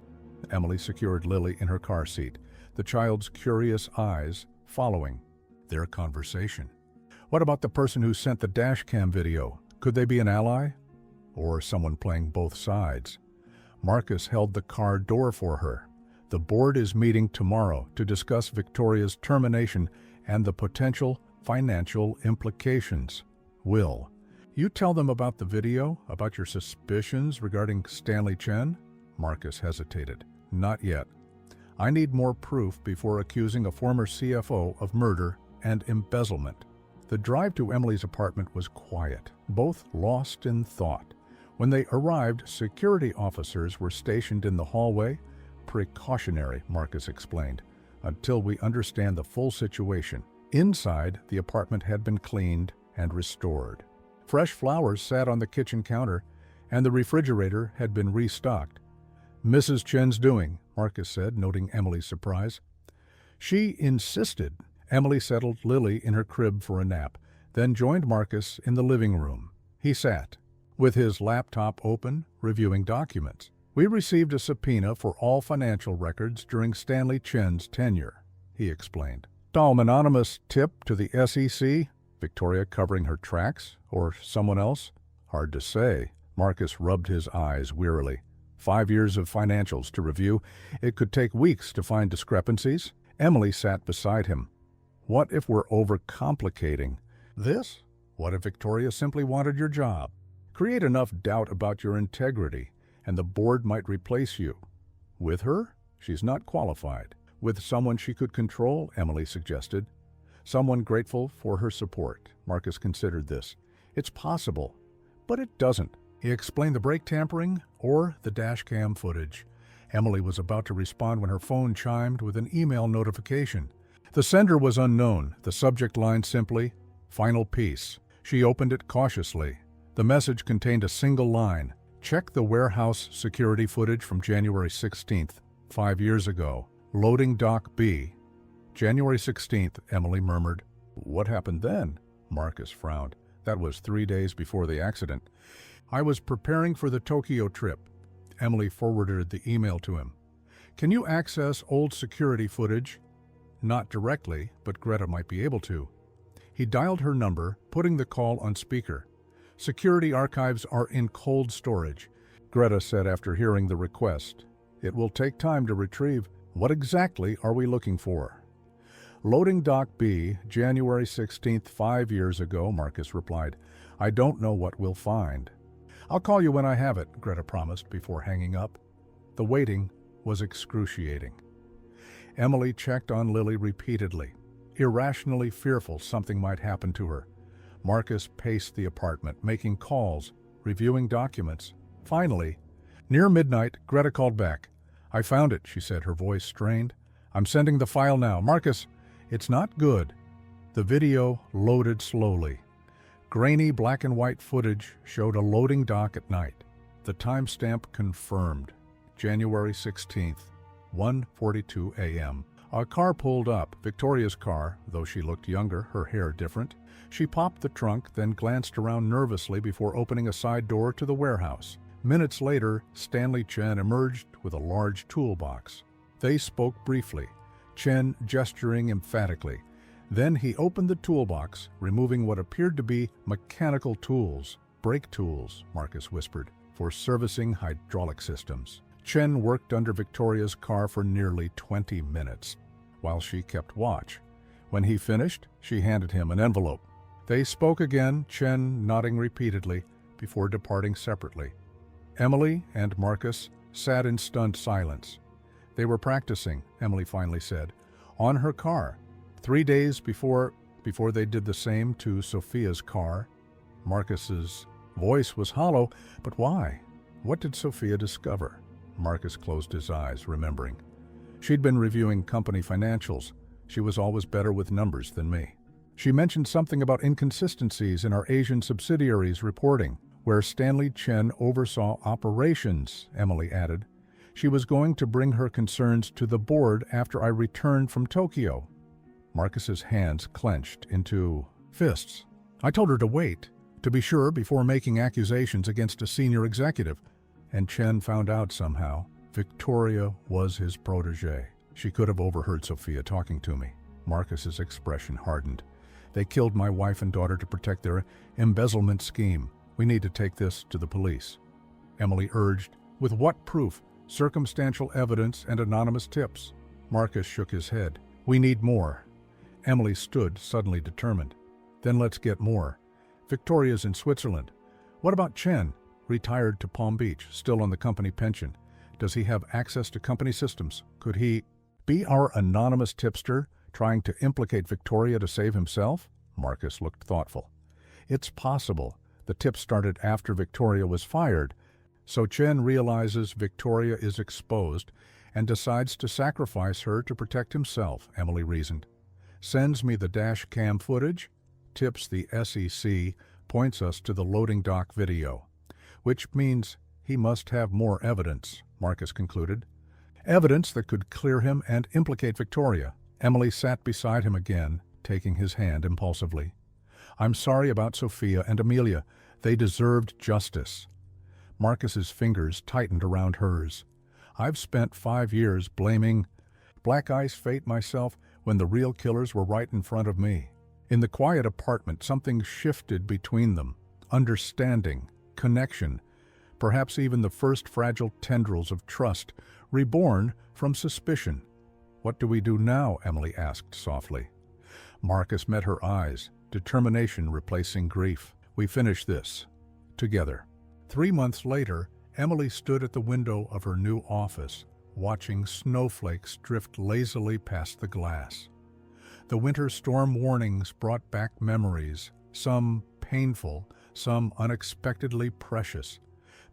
Emily secured Lily in her car seat, the child's curious eyes following their conversation. What about the person who sent the dashcam video? Could they be an ally? Or someone playing both sides? Marcus held the car door for her. The board is meeting tomorrow to discuss Victoria's termination and the potential financial implications. Will you tell them about the video, about your suspicions regarding Stanley Chen? Marcus hesitated. Not yet. I need more proof before accusing a former CFO of murder and embezzlement. The drive to Emily's apartment was quiet, both lost in thought. When they arrived, security officers were stationed in the hallway. Precautionary, Marcus explained, until we understand the full situation. Inside, the apartment had been cleaned and restored. Fresh flowers sat on the kitchen counter, and the refrigerator had been restocked. Mrs. Chen's doing, Marcus said, noting Emily's surprise. She insisted. Emily settled Lily in her crib for a nap, then joined Marcus in the living room. He sat, with his laptop open, reviewing documents. We received a subpoena for all financial records during Stanley Chen's tenure, he explained. An anonymous tip to the SEC? Victoria covering her tracks? Or someone else? Hard to say. Marcus rubbed his eyes wearily. 5 years of financials to review. It could take weeks to find discrepancies. Emily sat beside him. What if we're overcomplicating this? What if Victoria simply wanted your job? Create enough doubt about your integrity, and the board might replace you. With her? She's not qualified. With someone she could control, Emily suggested. Someone grateful for her support. Marcus considered this. It's possible, but it doesn't. He explained the brake tampering or the dash cam footage. Emily was about to respond when her phone chimed with an email notification. The sender was unknown, the subject line simply, "Final piece." She opened it cautiously. The message contained a single line. Check the warehouse security footage from January 16th, 5 years ago. Loading dock B. January 16th, Emily murmured. What happened then? Marcus frowned. That was 3 days before the accident. I was preparing for the Tokyo trip. Emily forwarded the email to him. Can you access old security footage? Not directly, but Greta might be able to. He dialed her number, putting the call on speaker. Security archives are in cold storage, Greta said after hearing the request. It will take time to retrieve. What exactly are we looking for? Loading dock B, January 16th, 5 years ago, Marcus replied. I don't know what we'll find. I'll call you when I have it, Greta promised before hanging up. The waiting was excruciating. Emily checked on Lily repeatedly, irrationally fearful something might happen to her. Marcus paced the apartment, making calls, reviewing documents. Finally, near midnight, Greta called back. I found it, she said, her voice strained. I'm sending the file now. Marcus, it's not good. The video loaded slowly. Grainy black and white footage showed a loading dock at night. The timestamp confirmed. January 16th, 1:42 a.m. A car pulled up, Victoria's car, though she looked younger, her hair different. She popped the trunk, then glanced around nervously before opening a side door to the warehouse. Minutes later, Stanley Chen emerged with a large toolbox. They spoke briefly, Chen gesturing emphatically. Then he opened the toolbox, removing what appeared to be mechanical tools. Brake tools, Marcus whispered, for servicing hydraulic systems. Chen worked under Victoria's car for nearly 20 minutes, while she kept watch. When he finished, she handed him an envelope. They spoke again, Chen nodding repeatedly, before departing separately. Emily and Marcus sat in stunned silence. They were practicing, Emily finally said, on her car. 3 days before they did the same to Sophia's car. Marcus's voice was hollow, but why? What did Sophia discover? Marcus closed his eyes, remembering. She'd been reviewing company financials. She was always better with numbers than me. She mentioned something about inconsistencies in our Asian subsidiaries reporting, where Stanley Chen oversaw operations, Emily added. She was going to bring her concerns to the board after I returned from Tokyo. Marcus's hands clenched into fists. I told her to wait, to be sure before making accusations against a senior executive. And Chen found out somehow. Victoria was his protege. She could have overheard Sophia talking to me. Marcus's expression hardened. They killed my wife and daughter to protect their embezzlement scheme. We need to take this to the police. Emily urged. With what proof? Circumstantial evidence and anonymous tips. Marcus shook his head. We need more. Emily stood, suddenly determined. Then let's get more. Victoria's in Switzerland. What about Chen? Retired to Palm Beach, still on the company pension. Does he have access to company systems? Could he be our anonymous tipster, trying to implicate Victoria to save himself? Marcus looked thoughtful. It's possible. The tip started after Victoria was fired, so Chen realizes Victoria is exposed and decides to sacrifice her to protect himself, Emily reasoned. Sends me the dash cam footage, tips the SEC, points us to the loading dock video. Which means he must have more evidence, Marcus concluded. evidence that could clear him and implicate Victoria. Emily sat beside him again, taking his hand impulsively. "I'm sorry about Sophia and Amelia. They deserved justice." Marcus's fingers tightened around hers. "I've spent 5 years blaming Black Ice fate myself when the real killers were right in front of me." In the quiet apartment, something shifted between them. Understanding, connection, perhaps even the first fragile tendrils of trust, reborn from suspicion. "What do we do now?" Emily asked softly. Marcus met her eyes, determination replacing grief. "We finish this. Together." 3 months later, Emily stood at the window of her new office, watching snowflakes drift lazily past the glass. The winter storm warnings brought back memories, some painful, some unexpectedly precious.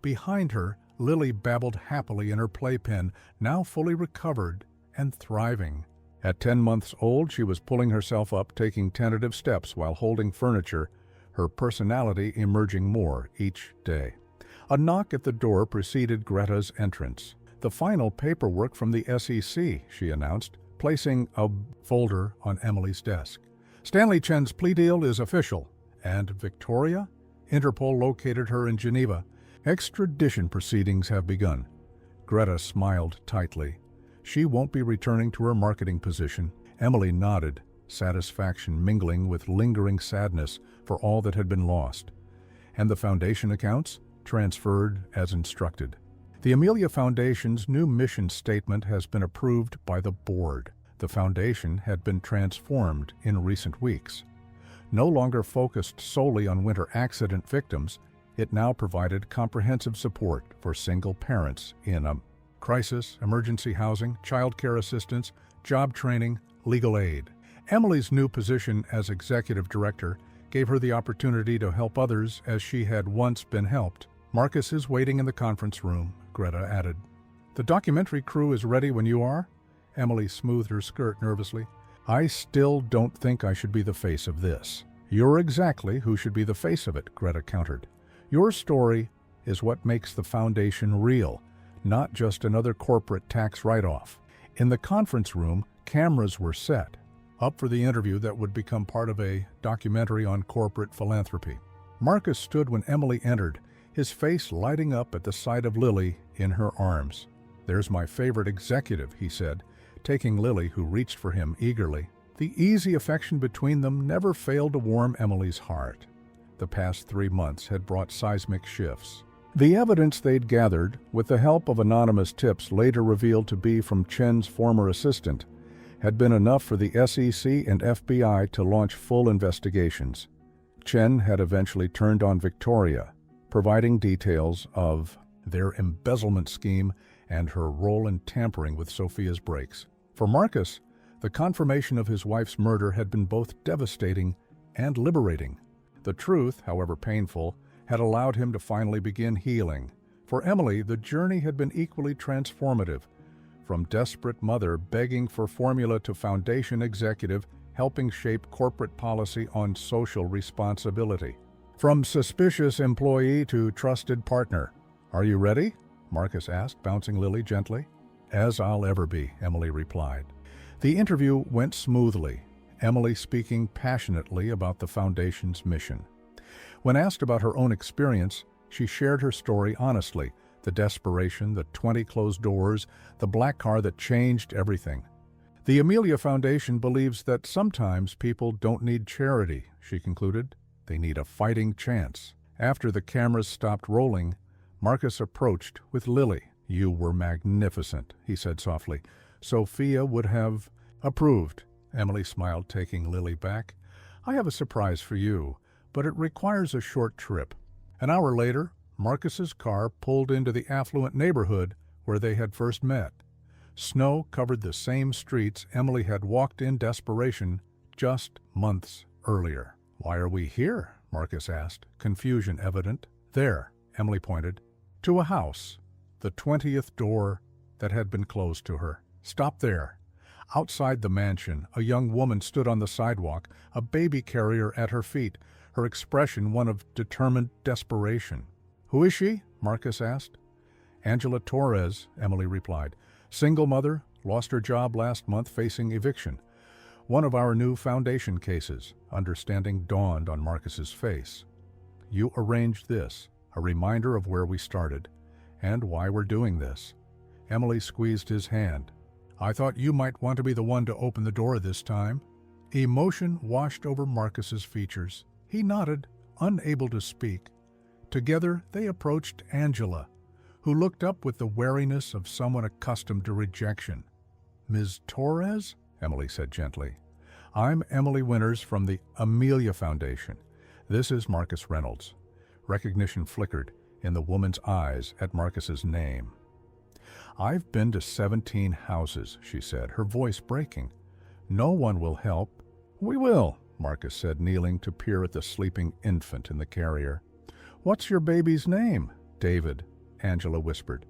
Behind her, Lily babbled happily in her playpen, now fully recovered and thriving. At 10 months old, she was pulling herself up, taking tentative steps while holding furniture, her personality emerging more each day. A knock at the door preceded Greta's entrance. "The final paperwork from the SEC," she announced, placing a folder on Emily's desk. "Stanley Chen's plea deal is official." "And Victoria?" "Interpol located her in Geneva. Extradition proceedings have begun." Greta smiled tightly. "She won't be returning to her marketing position." Emily nodded, satisfaction mingling with lingering sadness for all that had been lost. "And the foundation accounts?" "Transferred as instructed." The Amelia Foundation's new mission statement has been approved by the board. The foundation had been transformed in recent weeks. No longer focused solely on winter accident victims, it now provided comprehensive support for single parents in a crisis, emergency housing, child care assistance, job training, legal aid. Emily's new position as executive director gave her the opportunity to help others as she had once been helped. "Marcus is waiting in the conference room," Greta added. "The documentary crew is ready when you are?" Emily smoothed her skirt nervously. "I still don't think I should be the face of this." "You're exactly who should be the face of it," Greta countered. "Your story is what makes the foundation real, not just another corporate tax write-off." In the conference room, cameras were set, up for the interview that would become part of a documentary on corporate philanthropy. Marcus stood when Emily entered, his face lighting up at the sight of Lily in her arms. "There's my favorite executive," he said, taking Lily, who reached for him eagerly. The easy affection between them never failed to warm Emily's heart. The past 3 months had brought seismic shifts. The evidence they'd gathered, with the help of anonymous tips later revealed to be from Chen's former assistant, had been enough for the SEC and FBI to launch full investigations. Chen had eventually turned on Victoria, providing details of their embezzlement scheme and her role in tampering with Sophia's brakes. For Marcus, the confirmation of his wife's murder had been both devastating and liberating. The truth, however painful, had allowed him to finally begin healing. For Emily, the journey had been equally transformative. From desperate mother begging for formula to foundation executive helping shape corporate policy on social responsibility. From suspicious employee to trusted partner. "Are you ready?" Marcus asked, bouncing Lily gently. "As I'll ever be," Emily replied. The interview went smoothly, Emily speaking passionately about the Foundation's mission. When asked about her own experience, she shared her story honestly, the desperation, the 20 closed doors, the black car that changed everything. "The Amelia Foundation believes that sometimes people don't need charity," she concluded. "They need a fighting chance." After the cameras stopped rolling, Marcus approached with Lily. "You were magnificent," he said softly. "Sophia would have approved." Emily smiled, taking Lily back. "I have a surprise for you, but it requires a short trip." An hour later, Marcus's car pulled into the affluent neighborhood where they had first met. Snow covered the same streets Emily had walked in desperation just months earlier. "Why are we here?" Marcus asked, confusion evident. "There," Emily pointed, to a house, the 20th door that had been closed to her. "Stop there." Outside the mansion, a young woman stood on the sidewalk, a baby carrier at her feet, her expression one of determined desperation. "Who is she?" Marcus asked. "Angela Torres," Emily replied. Single mother, lost her job last month facing eviction. One of our new foundation cases. Understanding dawned on Marcus's face. You arranged this, a reminder of where we started, and why we're doing this. Emily squeezed his hand. I thought you might want to be the one to open the door this time. Emotion washed over Marcus's features. He nodded, unable to speak. Together they approached Angela, who looked up with the wariness of someone accustomed to rejection. Ms. Torres? Emily said gently. I'm Emily Winters from the Amelia Foundation. This is Marcus Reynolds. Recognition flickered in the woman's eyes at Marcus's name. I've been to 17 houses, she said, her voice breaking. No one will help. We will, Marcus said, kneeling to peer at the sleeping infant in the carrier. What's your baby's name? David, Angela whispered.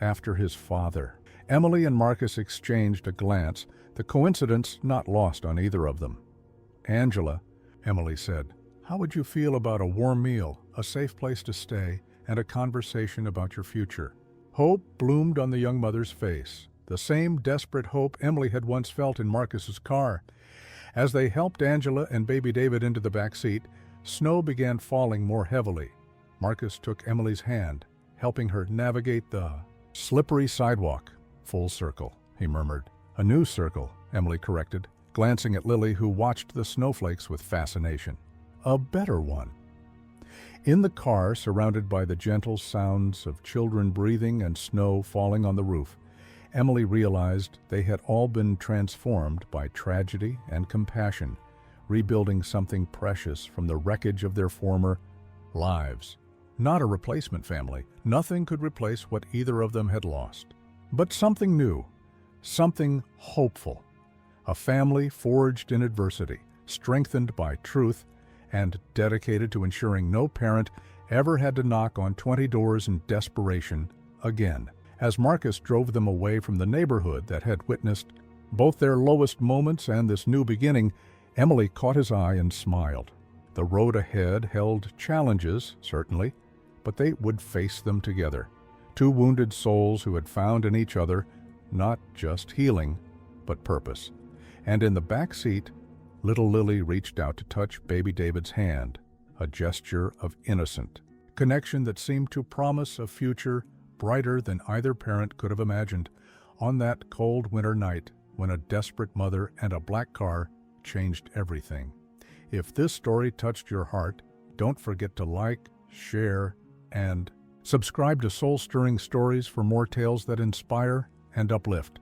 After his father. Emily and Marcus exchanged a glance, the coincidence not lost on either of them. Angela, Emily said, how would you feel about a warm meal, a safe place to stay, and a conversation about your future? Hope bloomed on the young mother's face, the same desperate hope Emily had once felt in Marcus's car. As they helped Angela and baby David into the back seat, snow began falling more heavily. Marcus took Emily's hand, helping her navigate the slippery sidewalk. Full circle, he murmured. A new circle, Emily corrected, glancing at Lily, who watched the snowflakes with fascination. A better one. In the car, surrounded by the gentle sounds of children breathing and snow falling on the roof, Emily realized they had all been transformed by tragedy and compassion, rebuilding something precious from the wreckage of their former lives. Not a replacement family. Nothing could replace what either of them had lost. But something new, something hopeful. A family forged in adversity, strengthened by truth, and dedicated to ensuring no parent ever had to knock on 20 doors in desperation again. As Marcus drove them away from the neighborhood that had witnessed both their lowest moments and this new beginning, Emily caught his eye and smiled. The road ahead held challenges, certainly, but they would face them together. Two wounded souls who had found in each other not just healing, but purpose. And in the back seat, little Lily reached out to touch baby David's hand, a gesture of innocent connection that seemed to promise a future brighter than either parent could have imagined on that cold winter night when a desperate mother and a black car changed everything. If this story touched your heart, don't forget to like, share, and subscribe to Soul Stirring Stories for more tales that inspire and uplift.